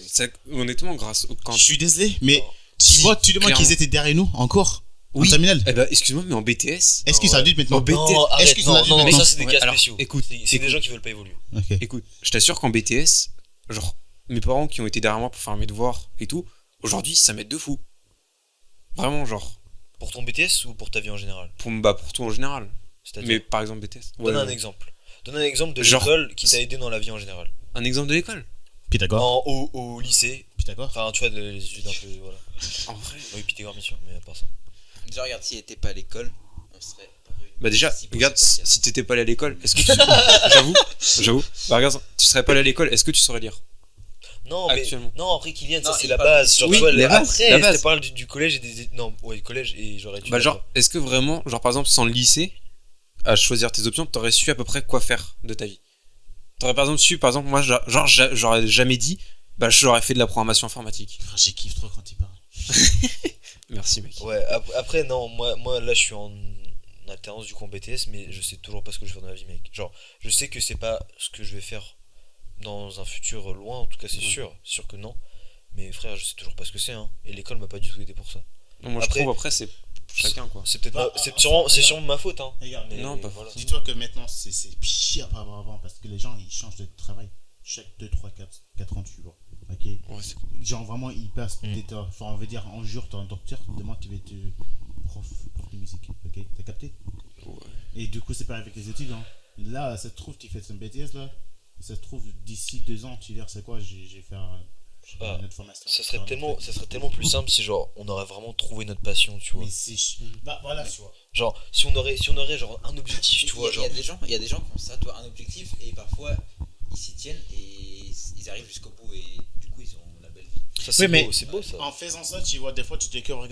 honnêtement, quand Je suis désolé, mais tu Si, vois, tu demandes clairement. qu'ils étaient derrière nous encore en Oui. terminale. Eh ben, excuse-moi, mais en BTS. Est-ce qu'ils sont ouais. adultes maintenant? En BTS. Non, arrête, Est-ce qu'ils sont non, adultes non, maintenant? ça c'est des Ouais, cas alors, spéciaux. écoute, c'est des écoute. gens qui veulent pas évoluer. Ok. Écoute, je t'assure qu'en BTS, genre, mes parents qui ont été derrière moi pour faire mes devoirs et tout, aujourd'hui, ça m'aide de fou. Vraiment, genre, Pour ton BTS ou pour ta vie en général? pour tout en général. C'est-à-dire, Mais par exemple, BTS. donne Ouais, un ouais. exemple. Donne un exemple de Genre- l'école qui t'a aidé dans la vie en général. Un exemple de l'école. Pythagore. Au lycée. Pythagore. Enfin, tu vois, les études un peu. Voilà. En vrai. Oui, Pythagore, bien sûr, mais à part ça. Déjà, regarde, s'il était pas à l'école, on serait pas réunis Bah déjà, ici pour regarde, ce podcast. si t'étais pas allé à l'école, est-ce que tu... J'avoue. Bah regarde, tu serais pas allé à l'école, est-ce que tu saurais lire? Non, mais. Actuellement. Non, après, Kylian, Non, ça c'est il la parle base. de- Genre, Oui, tu vois, la base, après, la je base. te parle du collège et des. Non, ouais, collège et j'aurais dû. Bah genre, est-ce que vraiment, genre par exemple, sans le lycée, à choisir tes options, t'aurais su à peu près quoi faire de ta vie? T'aurais par exemple su, par exemple, moi, j'aurais jamais dit, bah j'aurais fait de la programmation informatique. Frère, j'ai kiffé trop quand il parle. Merci mec. Ouais, après, non, moi là je suis en alternance du coup en BTS, mais je sais toujours pas ce que je vais faire dans la vie, mec. Genre, je sais que c'est pas ce que je vais faire dans un futur loin, en tout cas c'est Ouais. sûr que non. Mais frère, je sais toujours pas ce que c'est, hein. Et l'école m'a pas du tout aidé pour ça. Non, moi Après- je trouve après c'est chacun quoi. C'est peut-être Bah, c'est sûrement ma faute, hein. Regarde, Mais non, pas voilà. dis-toi que maintenant c'est pire par rapport à avant parce que les gens ils changent de travail chaque 2, 3, 4 ans, tu vois. Ok? Ouais, c'est Genre vraiment ils passent Mm. enfin on veut dire un jour t'es un docteur, demain tu vas être prof de musique. Ok? T'as capté? ouais. Et du coup c'est pareil avec les études. Hein. Là ça se trouve tu fais ton BTS là. Ça se trouve d'ici 2 ans tu vas dire c'est quoi j'ai fait je sais pas, Ah, une autre formation. Ça serait tellement plus simple si genre on aurait vraiment trouvé notre passion, tu vois. Mais c'est bah voilà tu vois. Genre si on aurait genre un objectif, tu vois, Il y genre. a des gens qui ont ça, toi, un objectif, et parfois ils s'y tiennent et ils arrivent jusqu'au bout, et du coup ils ont la belle vie. Ça c'est Oui, mais- beau, c'est beau ça. En faisant ça, tu vois, des fois, tu découvres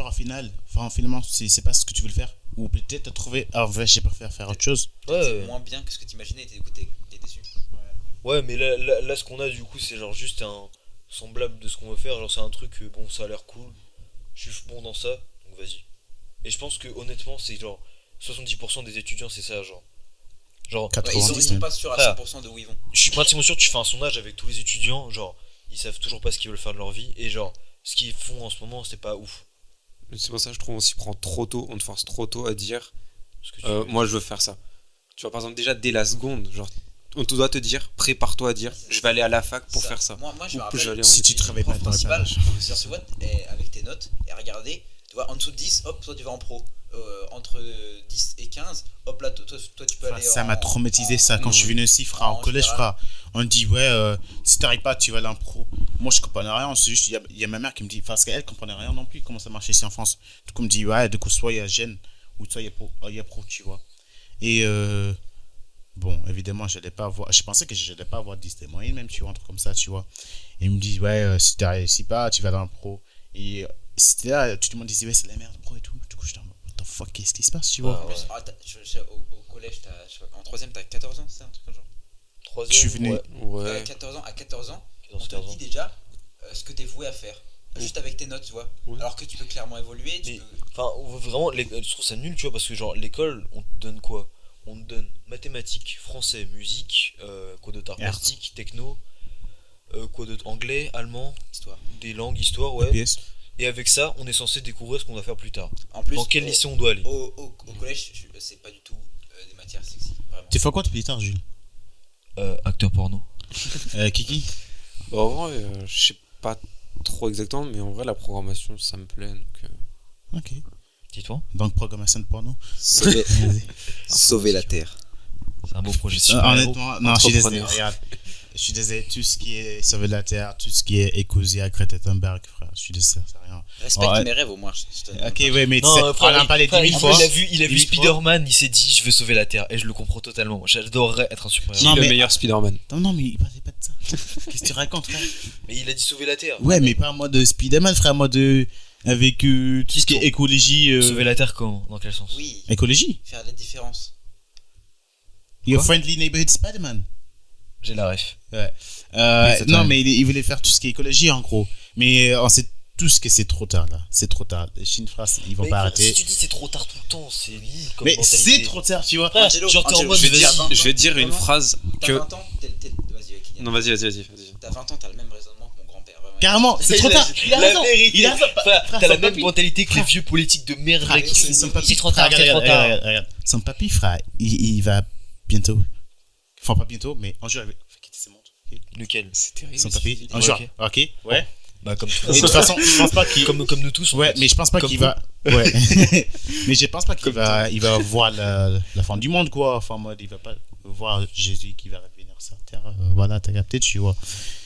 au final, enfin, finalement, c'est pas ce que tu veux le faire. Ou peut-être t'as trouvé, ah, en vrai, j'ai préféré faire autre chose. Ouais, C'est ouais. moins bien que ce que t'imaginais, et du coup t'es déçu. Ouais, mais là, ce qu'on a du coup, c'est genre juste un semblable de ce qu'on veut faire. Genre, c'est un truc, bon, ça a l'air cool. Je suis bon dans ça, donc vas-y. Et je pense que honnêtement, c'est genre 70% des étudiants, c'est ça, genre. Genre, Ouais, ils 90, sont même. pas sûrs à Frère. 100% de où ils vont. je suis pratiquement sûr, tu fais un sondage avec tous les étudiants, genre, ils savent toujours pas ce qu'ils veulent faire de leur vie. Et genre, ce qu'ils font en ce moment, c'est pas ouf. C'est pour ça que je trouve on s'y prend trop tôt, on te force trop tôt à dire Ce que tu veux. moi je veux faire ça. Tu vois par exemple déjà dès la seconde, genre on te doit te dire, prépare-toi à dire je vais aller à la fac pour faire ça. Moi je me Ou rappelle, je vais aller en- Si tu travailles pas, prof t'aurais pas principal, sur ce what, avec tes notes, et regarder, tu vois, en dessous de 10, hop, toi tu vas en pro. Entre 10 et 15, hop là, toi tu peux Frère, aller ça en- m'a traumatisé, en- ça, quand je suis venu ici, frère, en en collège, général. frère. On dit, ouais, si t'arrives pas, tu vas aller en pro. Moi, je comprenais rien, c'est juste, il y a ma mère qui me dit, parce qu'elle comprenait rien non plus, comment ça marchait ici en France. Du coup, elle me dit, ouais, du coup, soit il y a Gênes, ou soit il y a pro, tu vois. Et, bon, évidemment, j'allais pas avoir, je pensais que j'allais pas avoir 10 des moyennes, même, tu vois, un truc comme ça, tu vois. Et il me dit, ouais, si t'arrives pas, tu vas dans le pro. Et c'était là, tout le monde disait, ouais, c'est la merde, pro et tout. Du coup, je fuck, qu'est-ce qui se passe, tu Ouais. vois. En plus, au collège, je sais pas, en 3ème, t'as 14 ans, c'est un truc comme ça. Troisième, Je suis venu. ouais. Ouais. 14 ans, à 14 ans, on 14, te 15 dit ans. déjà ce que t'es voué à faire. Juste avec tes notes, tu vois. Ouais. Alors que tu peux clairement évoluer, tu Mais, peux... enfin, vraiment, je trouve ça nul, tu vois, parce que genre, l'école, on te donne quoi? On te donne mathématiques, français, musique, quoi d'autre, art Art. plastique, techno, quoi d'autre, anglais, allemand, Histoire. des langues, histoire, ouais. EPS. Et avec ça, on est censé découvrir ce qu'on va faire plus tard. En plus, Dans quel lycée on doit aller? au collège, c'est pas du tout des matières sexy, vraiment. Tu fais quoi depuis tard, Jules? Acteur porno. Kiki? Bah, en vrai, je sais pas trop exactement, mais en vrai, la programmation, ça me plaît. Donc, Ok. Dis-toi, Donc, programmation de porno. Sauver, Vas-y. sauver la Terre. c'est un beau projet super. Honnêtement, non, je suis désolé. Entrepreneur. Regarde, je suis désolé. Tout ce qui est sauver la terre, tout ce qui est écouser à Greta Thunberg, frère, je suis désolé, c'est rien. Respecte Ouais. mes rêves au moins. je te demande Ok, pas. ouais, mais tu Non, sais, frère, on en a parlé 10 000 fois. il a vu 10 000 fois. Spider-Man, il s'est dit je veux sauver la Terre et je le comprends totalement. J'adorerais être un super-héros. qui Non, est le mais- meilleur Spider-Man? Non, mais il parlait pas de ça. Qu'est-ce que tu racontes, frère? Mais il a dit sauver la Terre. Ouais, mais pas en mode Spider-Man, frère, en mode avec tout ce qui est écologie. Sauver la Terre quand? Dans quel sens? Oui, Écologie. faire la différence. Your Quoi? friendly neighborhood Spider-Man. J'ai la ref. Ouais. c'est Non, vrai. mais il voulait faire tout ce qui est écologie, en gros. Mais on sait tous que c'est trop tard, là. C'est trop tard. Les Chine France, ils vont Mais pas si arrêter. tu dis c'est trop tard tout le temps, c'est nul comme Mais mentalité. c'est trop tard, tu vois. Frère, Angelo, genre t'es en Angelo, mode je vais dire- vas-y. Je vais te dire une Vraiment phrase T'as que. 20 ans, vas-y, Kylian. Non, vas-y. T'as 20 ans, t'as le même raisonnement que mon grand-père. Vraiment. Carrément, c'est trop La- tard. Il a la raison. vérité. Il a raison. Frère, Frère, t'as la son même papy. mentalité que les Frère. vieux politiques de merde Frère, là qui sont. son papy, C'est trop tard, regarde, c'est trop tard. regarde. Son papy, frère, il va bientôt. Enfin, pas bientôt, mais un jour, il va quitter ses montres. ok. Lequel? C'est terrible. Son ce papy, qu'il dit. un jour. ok. Ok, ouais. Bah comme Mais de toute façon, je pense pas qu'il. comme nous tous. en Ouais, fait. mais je pense pas Comme qu'il vous. va. Ouais. Mais je pense pas qu'il va, il va voir la fin du monde, quoi. Enfin, en mode, il va pas voir Jésus qui va revenir sur terre. Voilà, t'as capté, tu vois.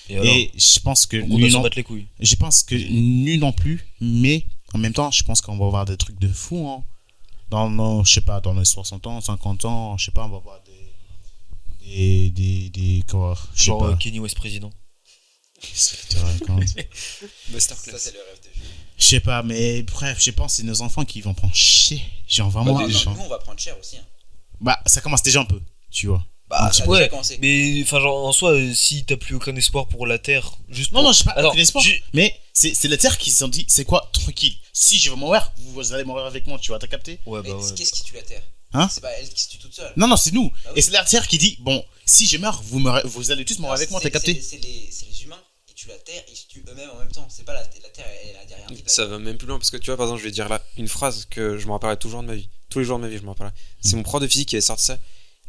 Et alors, Et je pense que on doit lui s'en non, battre les couilles. je pense que nu non plus, mais en même temps, je pense qu'on va voir des trucs de fou, hein. Dans nos, je sais pas, dans les 60 ans, 50 ans, je sais pas, on va voir des quoi, je sais Genre pas. Kenny West président. Qu'est-ce que tu racontes? Ça, Masterclass. c'est le rêve de Jules. Je sais pas, mais bref, je pense que c'est nos enfants qui vont prendre chier. Genre vraiment. Non, genre- nous, on va prendre cher aussi. Hein. Bah, ça commence déjà un peu, tu vois. Bah Ça a ouais. déjà commencé. Mais enfin genre en soi, si t'as plus aucun espoir pour la Terre, juste Non, pour- non, je sais pas, Alors, aucun espoir. Mais c'est la terre qui se sont dit, c'est quoi, tranquille. Si je veux mourir, vous allez mourir avec moi, tu vois, t'as capté? Ouais Mais bah ouais. qu'est-ce qui tue la Terre? Hein? C'est pas elle qui se tue toute seule. Non, non, c'est nous. Ah oui. Et c'est la terre qui dit, bon, si je meurs, vous allez tous mourir avec moi, t'as capté? C'est les humains qui tuent la Terre, ils se tuent eux-mêmes en même temps. C'est pas la Terre, elle a derrière. Ça va même plus loin parce que tu vois, par exemple, je vais dire là une phrase que je me rappellerai toujours de ma vie. Tous les jours de ma vie, je me rappellerai. C'est mon prof de physique qui avait sorti ça.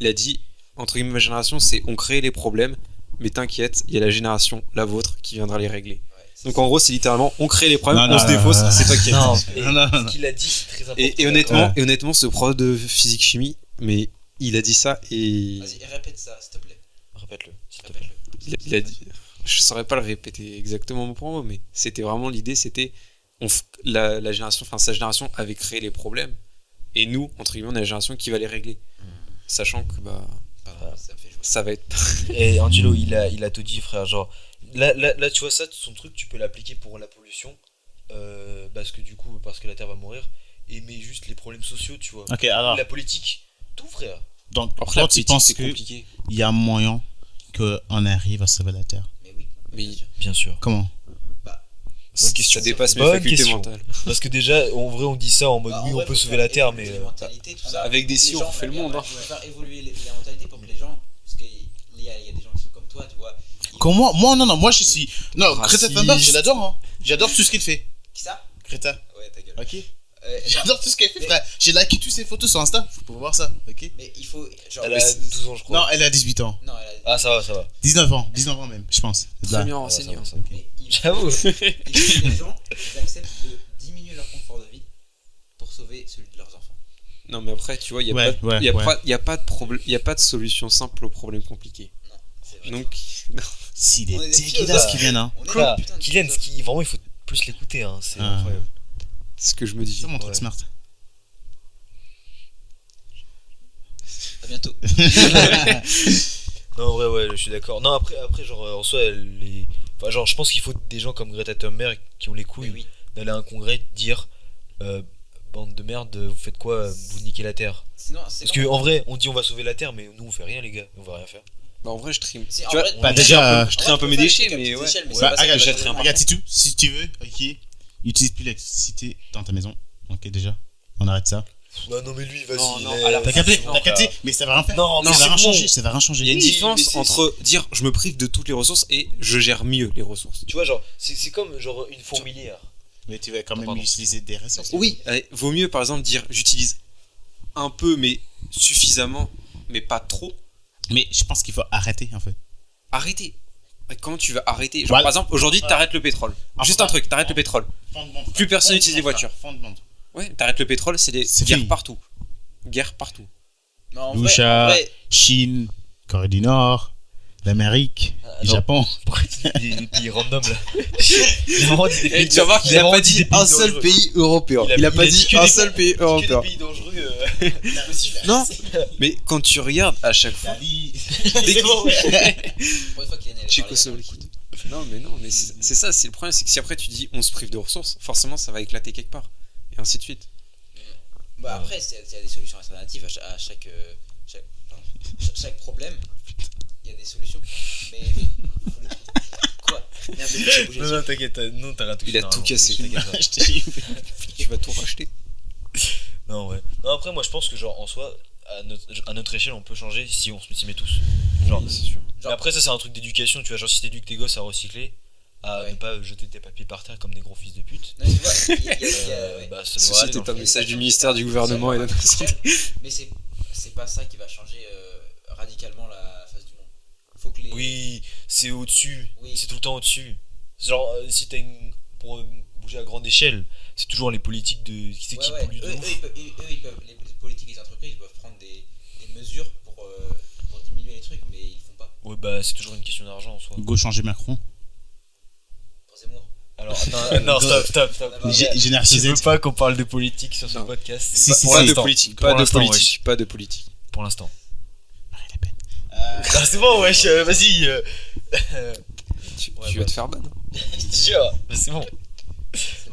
Il a dit, entre guillemets, ma génération, c'est on crée les problèmes, mais t'inquiète, il y a la génération, la vôtre, qui viendra les régler. Donc en gros, c'est littéralement, on crée les problèmes, Non, on non, se défausse, non, c'est toi qui Non, as et Non, non, non. ce qu'il a dit c'est très important. et honnêtement, ce prof de physique chimie, mais il a dit ça et Vas-y, répète ça, s'il te plaît. Répète-le, s'il te plaît. Répète-le. il a dit, je saurais pas le répéter exactement mot pour mot, mais c'était vraiment l'idée, c'était la génération, enfin sa génération avait créé les problèmes et nous, entre guillemets, on est la génération qui va les régler, sachant que bah Pardon, ça me fait jouer. ça va être Et Angelo, il a tout dit, frère. Genre, là, tu vois ça, son truc, tu peux l'appliquer pour la pollution, parce que la Terre va mourir. Et mais juste les problèmes sociaux, tu vois. Ok, alors, La politique, tout, frère. donc, après toi, la tu politique, penses c'est qu'il compliqué. y a moyen qu'on arrive à sauver la terre? Mais oui, Mais- bien sûr. Bien sûr. Comment? Bonne question. Ça dépasse mes Bonne facultés question. mentales. Parce que déjà, en vrai, on dit ça en mode Bah, en oui, vrai, on peut faut sauver faire la Terre, évoluer mais. les mentalités, tout ça. Avec des Les si, on gens, fait le monde, hein. On va faire évoluer les mentalités pour que les gens. Parce qu'il y a des gens qui sont comme toi, tu vois. Comment? Non, moi je suis. Non, Greta Raciste. Thunberg, je l'adore, hein. J'adore tout ce qu'il fait. Qui ça? Greta. Ouais, ta gueule. Ok. Euh, J'adore tout ce qu'elle fait, mais- frère. J'ai liké toutes ses photos sur Insta. Faut pouvoir voir ça, ok? Mais il faut. Genre, Elle a 12 ans, je crois. Non, elle a 18 ans. Non, elle a. Ah, ça va, ça va. 19 ans même, je pense. Très bien Ça va, renseigné. ça hein. va, ça va. Mais il J'avoue. faut que les gens ils acceptent de diminuer leur confort de vie pour sauver celui de leurs enfants. Non mais après tu vois il y a Ouais, pas ouais, il y a ouais. pas il y a pas de problème il y a pas de solution simple aux problèmes compliqués. Non, c'est vrai. Donc Si, des On est des dégueulasses philosophes. qui viennent, hein. On est Quoi des putains de Kylian, philosophes. vraiment, il faut plus l'écouter, hein. C'est Ah. incroyable. c'est ce que je me dis. C'est mon truc Ouais. smart. À bientôt. Non, en vrai, ouais, je suis d'accord. Non, après genre, en soi, enfin, genre, je pense qu'il faut des gens comme Greta Thunberg qui ont les couilles Oui, oui. d'aller à un congrès dire bande de merde, vous faites quoi? Vous niquez la Terre. Sinon, c'est Parce que en vrai, on dit on va sauver la Terre, mais nous on fait rien, les gars. On va rien faire. Bah en vrai je trie. Si, en Tu vois, vrai, bah, on- déjà, je trie un peu mes déchets, mais ouais. Bah, regarde, jetterai un regarde, si tu veux, ok, utilise plus l'électricité dans ta maison. Ok, déjà, on arrête ça. Non, mais lui, vas-y. Non, alors, T'as capté, Non, t'as capté, frère. mais ça va rien faire. Non, ça mais va c'est rien bon. changer, ça va rien changer. Il y a une Oui, mais différence c'est- entre dire je me prive de toutes les ressources et je gère mieux les ressources. Tu vois, genre, c'est comme genre une fourmilière. Mais tu vas quand même Pardon. utiliser des ressources. Oui, vaut mieux par exemple dire j'utilise un peu mais suffisamment mais pas trop. Mais je pense qu'il faut arrêter en fait. Arrêter. Comment tu vas arrêter? Genre Voilà. par exemple aujourd'hui t'arrêtes le pétrole. Juste un truc, t'arrêtes le pétrole. Plus personne n'utilise les voitures. Ouais, t'arrêtes le pétrole, c'est des C'est guerres fini. partout. Guerre partout. Mais en vrai, Lusha, en vrai, Chine, Corée du Nord, l'Amérique, non. Japon. Pourquoi tu dis des pays random là? Il a vraiment dit des pays. tu vas voir qu'il il a a vraiment pas dit dit des pays un seul dangereux. pays européen. Il a pas dit que un des- seul pays Que des européen. pays dangereux. Non, mais quand tu regardes à chaque fois. C'est bon, ouais. pour une fois qu'il est né, Tchécoslovaquie. Non, mais c'est ça, c'est le problème, c'est que si après tu dis on se prive de ressources, forcément ça va éclater quelque part. Et ainsi de suite. Bah après, il y a des solutions alternatives à chaque problème. Il y a des solutions. Mais. Quoi? Merde, j'ai bougé. Non, t'inquiète, non, t'as rien touché. Il a tout normalement. cassé. T'inquiète pas. Je te dis. Tu vas tout racheter. Non, ouais. Non, après, moi je pense que, genre, en soi, à notre échelle, on peut changer si on s'y met tous. Genre, Oui, c'est sûr. mais après, ça, c'est un truc d'éducation, tu vois. Genre, si t'éduques tes gosses à recycler, à Ouais. ne pas jeter tes papiers par terre comme des gros fils de pute, Non, tu vois, ouais. bah, ça devrait Ceci aller était dans un le- message du ministère du gouvernement et de la santé. Mais c'est pas ça qui va changer radicalement la face du monde. Faut que les. Oui, c'est au-dessus. Oui. C'est tout le temps au-dessus. Genre, si t'as une. Pour bouger à grande échelle, c'est toujours les politiques de. Qui c'est qui polluent de Eux, ouf. ils peuvent, les politiques et les entreprises ils peuvent prendre des mesures pour diminuer les trucs, mais ils le font pas. Ouais, bah, c'est toujours une question d'argent en soi. Go changer Macron. Pour Zemmour. Alors, non, stop. Bah, Génération Je Z. veux pas qu'on parle de politique sur ce Non. podcast. Si, Pas- si, pour si. Pas de l'instant. politique, Pour pas de l'instant, politique, pas de politique. Pour l'instant. Marine Le Pen. Ah, c'est bon, wesh, vas-y. Tu Ouais, vas bah. te faire ban. Jure, mais c'est bon.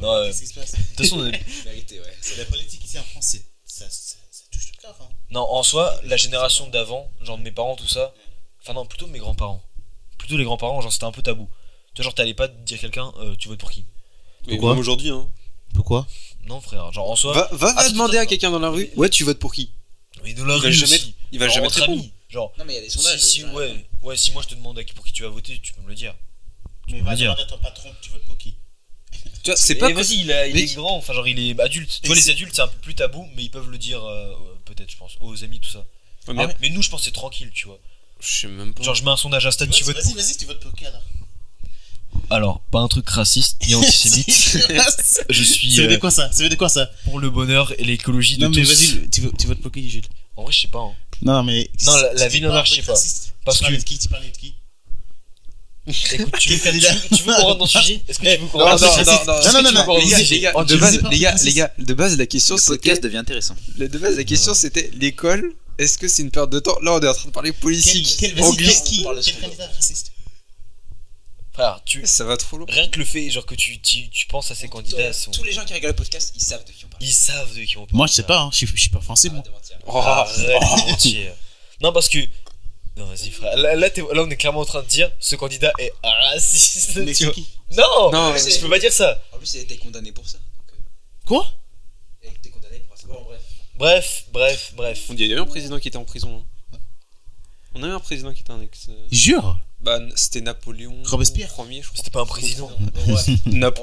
Non, Qu'est-ce qui se passe? de toute façon, Vérité, ouais. La politique ici en France, ça touche tout le grave. Hein. non, en soi, la génération d'avant, genre de mes parents, tout ça, enfin non, plutôt mes grands-parents. Plutôt les grands-parents, genre c'était un peu tabou. Tu vois, genre t'allais pas dire à quelqu'un, tu votes pour qui? Mais Pourquoi même aujourd'hui, hein. Pourquoi? Non, frère, genre en soi. Va Attends, demander à attends. quelqu'un dans la rue. Ouais, tu votes pour qui? Mais dans la Il va rue jamais- aussi. il va Genre, jamais entre te répondre. amis. Genre, Non, mais il y a des sondages. si, ouais, si moi je te demande pour qui tu vas voter, tu peux me le dire. Tu peux me le dire. à ton patron, tu votes pour qui? Tu vois, c'est Mais pas. vas-y, il mais- est grand, enfin genre il est adulte. Tu vois, les adultes c'est un peu plus tabou, mais ils peuvent le dire, peut-être, je pense, aux amis, tout ça. Ouais, mais- Mais nous, je pense que c'est tranquille, tu vois. Je sais même pas. Genre, je mets un sondage à stade, tu votes pour. Vas-y, tu votes pour qui alors? Alors, pas un truc raciste ni antisémite. Je suis Ça veut dire quoi ça? Ça veut dire quoi ça? pour le bonheur et l'écologie de Non, mais tous. vas-y, tu votes pour qui, Jules? En vrai, je sais pas. Hein. Non, mais. Non, la ville en arche, je sais pas. Parce Tu parlais que- de qui? Tu parlais de qui? Écoute, tu veux Quel candidat tu veux qu'on rentre dans le sujet? Est-ce que tu veux qu'on Non, rentre dans le sujet? non, les gars, les gars, de base la question Le c'était. podcast devient intéressant. De base la question c'était l'école. Est-ce que c'est une perte de temps? Là, on est en train de parler politique. Vas-y, anglais. qui? On parle de Quel ce candidat raciste? Frère, Ça va trop loin. rien que le fait genre que tu penses à ces candidats, Tous les gens qui regardent le podcast, ils savent de qui on parle. ils savent de qui on parle. Moi, je sais pas, hein, je suis pas français, moi. Arrête de mentir. Oh, Arrête de mentir. Non, parce que. Non, vas-y, frère. Là, on est clairement en train de dire ce candidat est raciste. Mais tu c'est vois. qui? Non, Non, je peux pas dire ça. En plus, elle était condamnée pour ça. Donc, Quoi? elle était condamnée pour ça. Bon, bref. Bref. On dit, il y a eu un président qui était en prison. Hein. On a eu un président qui était un ex. Jure? Bah, c'était Napoléon Robespierre. Ier, je crois. C'était pas un président.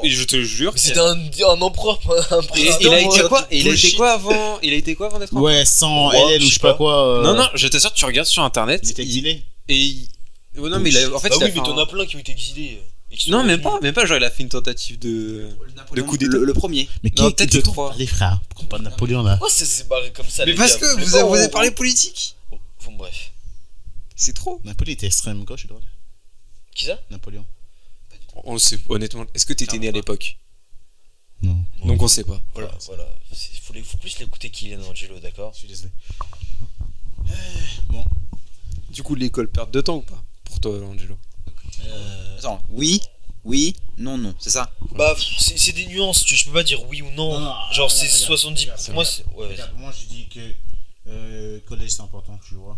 Et je te jure. Mais c'était un empereur, pas un Et président. il a été ouais. quoi? Et il a été quoi avant? Il a été quoi avant d'être Ouais, sans Ouais, LL ou je je sais sais pas pas. quoi. Non, non, je t'assure, tu regardes sur internet. Il était exilé. Et ouais, non, mais il a, en fait, Bah il a oui, fait mais t'en un- as plein qui ont été exilés. et qui sont Non, revenus. même pas, genre il a fait une tentative de. Napoléon, coup d'État. le premier. Mais Non, qui peut-être de le quoi 3. Les frères. Pourquoi on parle de Napoléon là? Pourquoi c'est barré comme ça Mais les parce gars que voulez vous pas, avez on- parlé politique. Bon, bref. C'est trop. Napoléon était extrême gauche ou droite? Qui ça? Napoléon. On sait, honnêtement. Est-ce que t'étais né à l'époque? Non. Donc on sait pas. Voilà. Faut plus l'écouter Kylian Angelo, d'accord? Je suis désolé. Du coup, l'école perd de temps ou pas? Pour toi, Angelo. Attends, oui Oui, non, non, c'est ça. Bah, c'est des nuances, je peux pas dire oui ou non. Genre, c'est regarde, 70. regarde, Pour moi, c'est. Ouais, regarde, moi je dis que collège c'est important, tu vois.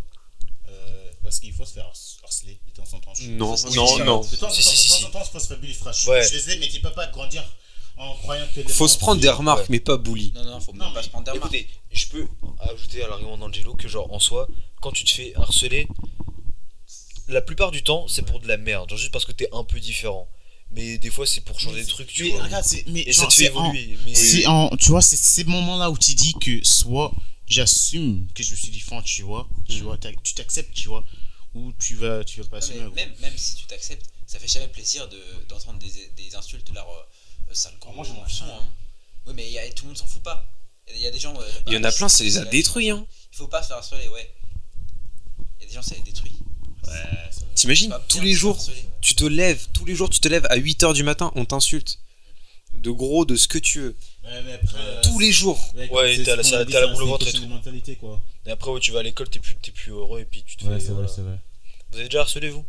Parce qu'il faut se faire harceler de temps en temps. Non, Oui, non, si, non. De temps en temps, Si, si, si, si. il faut se faire bully fresh. Ouais. Je suis désolé, mais tu peux pas grandir en croyant que. Faut se prendre des remarques, Ouais. mais pas bully. Non, non, faut Non, même pas mais se prendre des remarques. Écoutez, je peux ajouter à l'argument d'Angelo que, genre, en soi, quand tu te fais harceler, la plupart du temps, c'est pour de la merde. Genre, juste parce que t'es un peu différent. Mais des fois, c'est pour changer des trucs, tu mais vois. regarde, Et ça te fait évoluer. Mais tu vois, c'est ces moments-là où tu dis que soit j'assume que je suis différent, tu vois, tu t'acceptes, tu vois, ou tu vas pas Non, assumer. mais même si tu t'acceptes, ça fait jamais plaisir d'entendre des insultes là, sale con. Moi, je m'en machin, fous, hein. Oui, mais tout le monde s'en fout pas. Il y a des gens. Il y en a plein, ça les a c'est- détruits, hein. Il faut pas se faire harceler, ouais. Il y a des gens, ça les détruit. Ouais, ça va. T'imagines, Pas tous bien les de se jours, harceler. tous les jours, tu te lèves à 8h du matin, on t'insulte. De gros, de ce que tu veux. Ouais, mais après, Tous les jours. Ouais, c'est t'as la- ce qu'on a t'as dit, la ça, boule au c'est une ventre et question tout. de mentalité, quoi. Et après, ouais, tu vas à l'école, t'es plus heureux et puis tu te fais. C'est voilà. vrai, c'est vrai. Vous avez déjà harcelé, vous?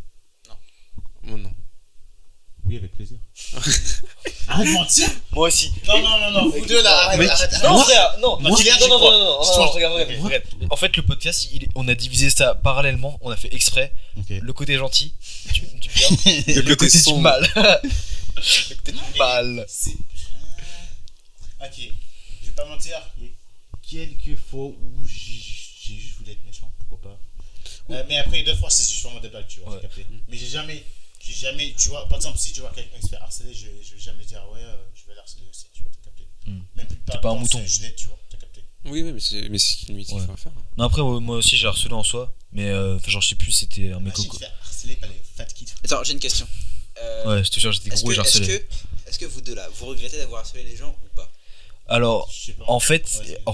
Oh non. Oui, avec plaisir. Arrête de mentir. Moi aussi. Non, vous deux là, arrête, Mec, arrête. Non, Moi- frère, non, moi, non, Kylian, j'y non, crois. non, Je crois. regarde. En fait, le podcast, on a divisé ça parallèlement, on a fait exprès. Ok. Le côté gentil, du bien, Le et le côté du sombre. mal. Le côté du mal. C'est. Ok, je vais pas mentir, il y a quelques fois où j'ai juste voulu être méchant, pourquoi pas. Mais après, deux fois, c'est juste vraiment des blagues, tu vois, Ouais. t'as capté. Mais j'ai jamais, tu vois, par exemple, si tu vois quelqu'un qui se fait harceler, je vais jamais dire, ouais, je vais l'harceler aussi, tu vois, t'as capté. Même plus T'es pas un mouton. Je l'aide, tu vois, t'as capté. Oui, mais c'est limite ce qu'il Ouais. faut faire. Non, après, moi aussi, j'ai harcelé en soi, mais genre, je sais plus, c'était un mec Imagine, au. tu te fais harceler par les fat kids. Attends, j'ai une question. Ouais, je te jure, j'étais Est-ce gros et que, j'ai est-ce harcelé. que, est-ce que vous deux là, vous regrettez d'avoir harcelé les gens ou pas? Alors, Je sais pas. en fait,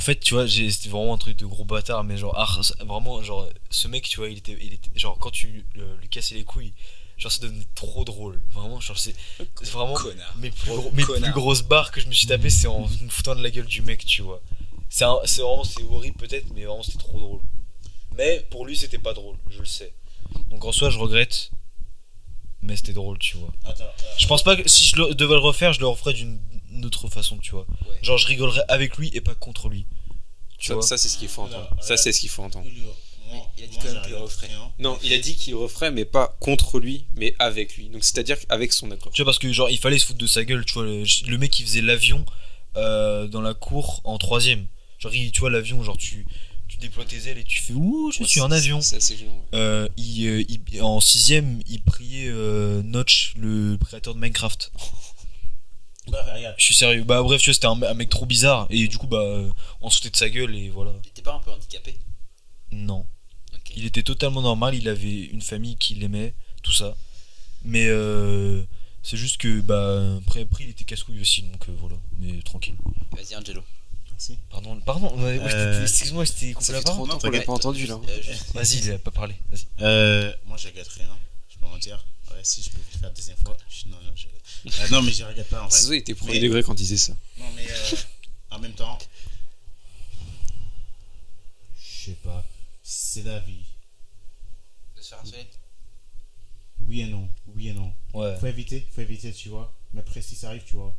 Ouais, tu vois, c'était vraiment un truc de gros bâtard, mais genre, vraiment, genre, ce mec, tu vois, il était genre, quand tu lui cassais les couilles, genre, ça devenait trop drôle. Vraiment, genre, c'est vraiment Connard. mes plus Connard. grosses barres que je me suis tapé, c'est en me foutant de la gueule du mec, tu vois. C'est vraiment, c'est horrible peut-être, mais vraiment, c'était trop drôle. Mais pour lui, c'était pas drôle, je le sais. Donc en soi, je regrette, mais c'était drôle, tu vois. Attends, Je pense pas que si je devais le refaire, je le referais d'une autre façon, tu vois. Ouais. Genre, je rigolerais avec lui et pas contre lui. Tu vois. Ça, c'est ce qu'il faut entendre. Alors, Ça, c'est ce qu'il faut entendre. Il a dit quand même qu'il le referait. Non, il a dit qu'il referait, mais pas contre lui, mais avec lui. Donc, c'est-à-dire avec son accord. Tu vois, parce que genre, il fallait se foutre de sa gueule, tu vois. Le mec, il faisait l'avion dans la cour en 3ème. Genre, tu vois, l'avion, genre, tu déploies tes ailes et tu fais ouh, je suis un avion. C'est assez gênant. Ouais. En 6ème, il priait Notch, le créateur de Minecraft. Bah, regarde. Je suis sérieux. Bah, bref, tu vois, c'était un mec trop bizarre. Et du coup, bah, on se foutait de sa gueule et voilà. T'es pas un peu handicapé? Non. Ok. Il était totalement normal, il avait une famille qui l'aimait, tout ça. Mais c'est juste que, bah, après, il était casse-couille aussi, donc voilà. Mais tranquille. Vas-y, Angelo. Merci. Pardon, ouais, excuse-moi, c'était coupé Ça la fait parole. trop longtemps qu'on l'a pas entendu là. Vas-y, il a pas parlé. Vas-y. Moi, je regrette rien. Je peux mentir. Ouais, si je peux le faire deuxième fois. Non, non, mais je regrette pas en vrai. C'est ça, il était premier Mais- degré quand il disait ça. Non, mais en même temps, je sais pas. C'est la vie. De se faire harceler? Oui et non. Oui et non. Ouais. Faut éviter, tu vois. Mais après, si ça arrive, tu vois,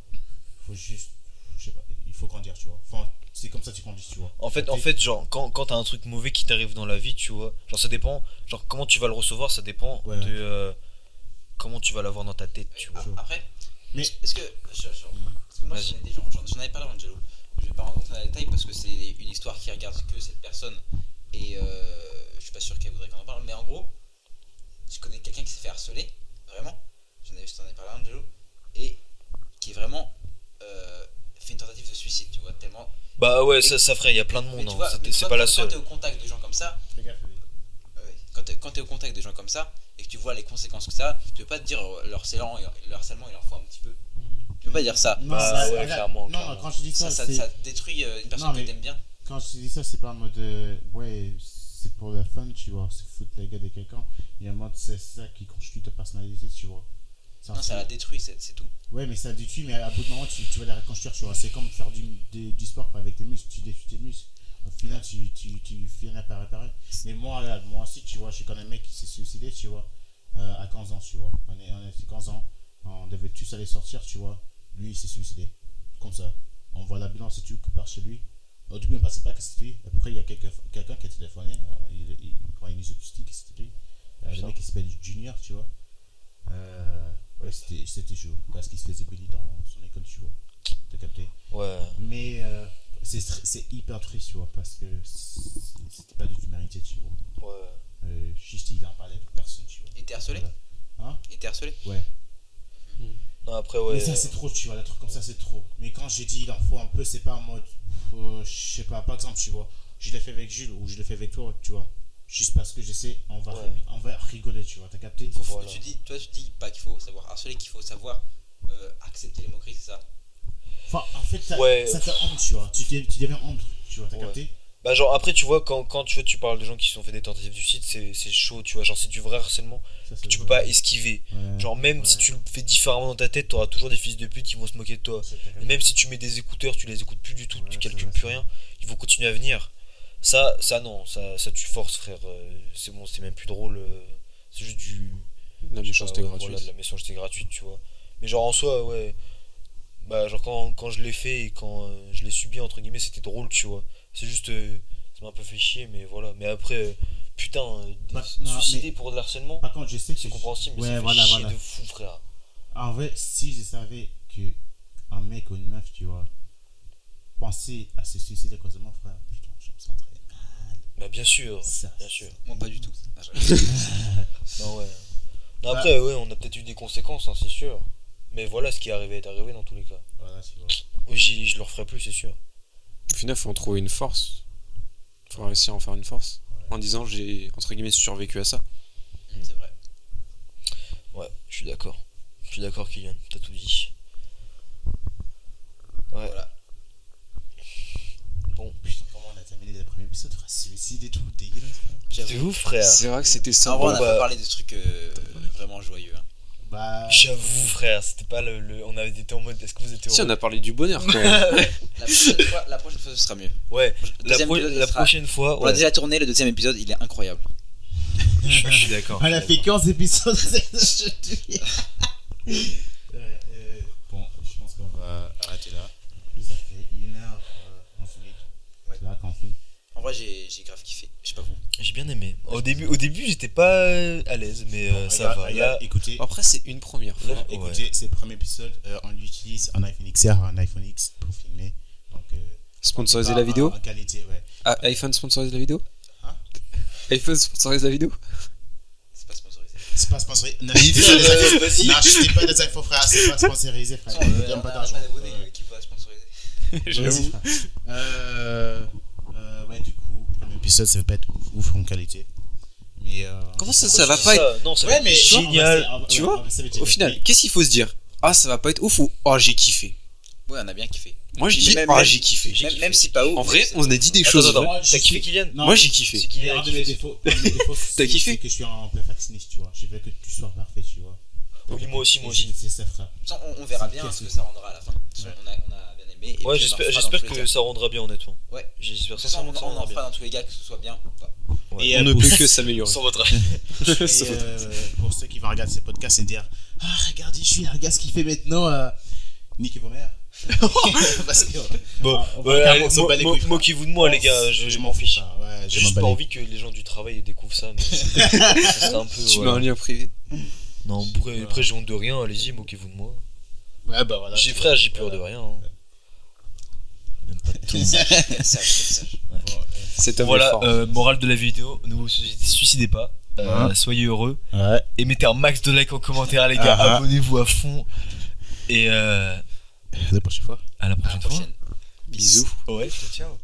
faut juste. Je sais pas. Il faut grandir, tu vois. Enfin, c'est comme ça que tu grandis, tu vois. En fait, genre, quand t'as un truc mauvais qui t'arrive dans la vie, tu vois, genre, ça dépend, genre, comment tu vas le recevoir, ça dépend Ouais. de comment tu vas l'avoir dans ta tête, tu vois. Après, Mais- est-ce que. Parce que moi, Vas-y. j'en avais parlé à Angelo. Je vais pas rentrer dans les détails parce que c'est une histoire qui regarde que cette personne. Et je suis pas sûr qu'elle voudrait qu'on en parle. Mais en gros, je connais quelqu'un qui s'est fait harceler. Vraiment. Je t'en ai parlé à Angelo. Et qui est vraiment. Fait une tentative de suicide, tu vois. Tellement. Bah ouais, ça ferait, il y a plein de Mais monde, tu hein, vois, mais c'est pas la Quand seule. t'es au contact de gens comme ça. Fais gaffe, oui. Quand t'es au contact de gens comme ça et que tu vois les conséquences que ça a, tu peux pas te dire le harcèlement il en faut un petit peu. Tu peux pas dire ça. Non, Bah, ça- ouais, clairement, Non, clairement. quand je dis ça, Ça c'est. détruit une personne Non, que mais- t'aimes bien. Quand je dis ça, c'est pas en mode. Ouais, c'est pour la fun, tu vois. C'est foutre la gueule de quelqu'un. Il y a un mode, c'est ça qui constitue ta personnalité, tu vois. Non, ça la détruit, c'est tout. Ouais, mais ça détruit, mais à bout de moment, tu vas la reconstruire, tu vois. C'est comme faire du sport avec tes muscles, tu détruis tes muscles. Au final, tu finis par réparer. Mais moi, là, moi aussi, tu vois, je connais un mec qui s'est suicidé, tu vois, à 15 ans, tu vois. On est 15 ans. On devait tous aller sortir, tu vois. Lui, il s'est suicidé. Comme ça. On voit l'ambulance et tout qui part chez lui. Au début, on ne pensait pas que c'était lui. Après, il y a quelqu'un qui a téléphoné. Il prend une autistique, c'était lui. Le mec qui s'appelle Junior, tu vois. Ouais, c'était chaud. Parce qu'il se faisait bully dans son école, tu vois. T'as capté? Ouais. Mais c'est hyper triste, tu vois. Parce que c'était pas du tout mérité, tu vois. Ouais. Juste, il en parlait à personne, tu vois. Il était harcelé? Hein? Il était harcelé? Ouais. Non, après, ouais. Mais ça, c'est trop, tu vois. Les trucs comme ça, c'est trop. Mais quand j'ai dit il en faut un peu, c'est pas en mode. Je sais pas, par exemple, tu vois. Je l'ai fait avec Jules ou je l'ai fait avec toi, tu vois. Juste parce que je sais, on va rigoler, tu vois. T'as capté? Voilà. Tu dis pas qu'il faut savoir harceler, qu'il faut savoir accepter les moqueries, c'est ça? Enfin, en fait, Ouais. ça te honte, tu vois. Tu deviens honte, tu vois. T'as Ouais. capté? Bah genre après tu vois quand tu parles de gens qui se sont fait des tentatives de suicide c'est chaud tu vois genre c'est du vrai harcèlement Ça, que c'est tu peux vrai. pas esquiver Ouais. genre même si Ouais. tu le fais différemment dans ta tête t'auras toujours des fils de pute qui vont se moquer de toi C'est ta- même si tu mets des écouteurs tu les écoutes plus du tout Ouais, tu c'est calcules vrai, plus c'est rien ils vont continuer à venir ça non ça tu forces frère c'est bon c'est même plus drôle c'est juste du La je sais méchanceté pas, ouais, gratuite. voilà, de la méchanceté gratuite tu vois mais genre en soi ouais bah genre quand je l'ai fait et quand je l'ai subi entre guillemets c'était drôle tu vois c'est juste ça m'a un peu fait chier mais voilà mais après putain Non, suicider mais- pour de l'harcèlement Par contre, je sais que. c'est compréhensible mais Ouais, ça fait voilà, chier voilà. de fou frère En vrai, si je savais que un mec ou une meuf, tu vois, pensait à se suicider à cause de mon frère, putain, je me sentirais mal. bah bien sûr Ça, bien sûr Moi, pas du tout. Ah, je- non ouais non, après ouais on a peut-être eu des conséquences hein, c'est sûr mais voilà ce qui est arrivé est arrivé dans tous les cas Voilà, tu vois. je le referai plus c'est sûr Au final, faut en trouver une force. Faut réussir à en faire une force. En disant, j'ai, entre guillemets, survécu à ça. C'est vrai. ouais je suis d'accord Kylian t'as tout dit ouais Voilà. bon Putain, comment on a terminé le premier épisode, frère, suicide et tout, dégueulasse, frère. c'est J'avoue. ouf frère C'est vrai que c'était ça. En vrai, on a bah- pas parlé de trucs vraiment joyeux. Hein. Bah. j'avoue frère c'était pas on avait été en mode est-ce que vous étiez Si, on heureux a parlé du bonheur, quand même. La prochaine fois, ce sera mieux. ouais Le deuxième épisode, il la sera- prochaine fois On l'a ouais, déjà tourné, le deuxième épisode, il est incroyable. je suis d'accord Elle a je suis fait d'accord. 15 épisodes. Bon, je pense qu'on va arrêter là. Ça fait 1h11 minutes. Ouais. C'est là qu'on filme. En vrai, j'ai grave kiffé. Je sais pas vous. J'ai bien aimé. Au début j'étais pas à l'aise, mais ça va. Là, Écoutez, Après, c'est une première fois. Là- écoutez, c'est le premier épisode. On utilise un iPhone XR, un iPhone X pour filmer. Donc, Sponsoriser pas la vidéo. En qualité, ouais. Ah, iPhone sponsorise la vidéo. Hein? iPhone sponsorise la vidéo. C'est pas sponsorisé. C'est pas sponsorisé. N'achetez pas des iPhones. vas-y. N'achetez pas des iPhones, frère. C'est pas sponsorisé, frère. On Ne donne pas d'argent. d'abonnés qui va sponsoriser. Vas-y, frère. Ouais, du coup, premier épisode, ça va pas être ouf en qualité. Mais. Comment ça va pas être. Non, ça Ouais, va être mais génial. Tu vois, Au final, qu'est-ce qu'il faut se dire? Ah, ça va pas être ouf ou oh, j'ai kiffé. Ouais, on a bien kiffé. Moi, je dis Même- ah, même- j'ai kiffé. Même si pas ouf. En vrai, on a dit des Attends, choses. attends, Moi, t'as je kiffé suis- Kylian Non, Moi, j'ai kiffé. C'est qui Mais un de mes défauts, T'as kiffé? C'est que je suis un perfectionniste, tu vois. Je veux que tu sois parfait, tu vois. Oui, moi aussi. C'est ça, frère. On verra C'est bien clair, ce que c'est ça rendra à la fin. On a bien aimé. Et Ouais, puis, on en refera j'espère dans tous les que cas. ça rendra bien, honnêtement. Ouais. J'espère De toute façon, sincèrement que ça on en rendra fera bien. dans tous les cas, que ce soit bien ou pas. Ouais. Et, On ne pour- peut que s'améliorer. Sans votre avis. Et pour ceux qui vont regarder ces podcasts et dire ah, regardez, je suis un gars ce qu'il fait maintenant. Niquez vos mères. Parce que. Bon, on va ouais, faire allez, on s'en bat les couilles, frère. moquez-vous de moi, les gars. Je m'en fiche. Ouais, J'ai je m'en juste bats pas les envie que les gens du travail découvrent ça. Mais ça serait un peu. Tu mets voilà. un lien privé. Non, après j'ai honte de rien. Allez-y, moquez-vous de moi. Ouais, bah voilà. J'ai frère, j'ai peur de rien. hein. Même pas de tout. Quel sage. Cet homme est Voilà, fort. morale de la vidéo, ne vous suicidez pas, Hein. soyez heureux, Ouais. et mettez un max de likes en commentaire les gars, Ah. abonnez-vous à fond, et La prochaine fois. à la À la prochaine fois. prochaine. Bisous. Ouais, ciao.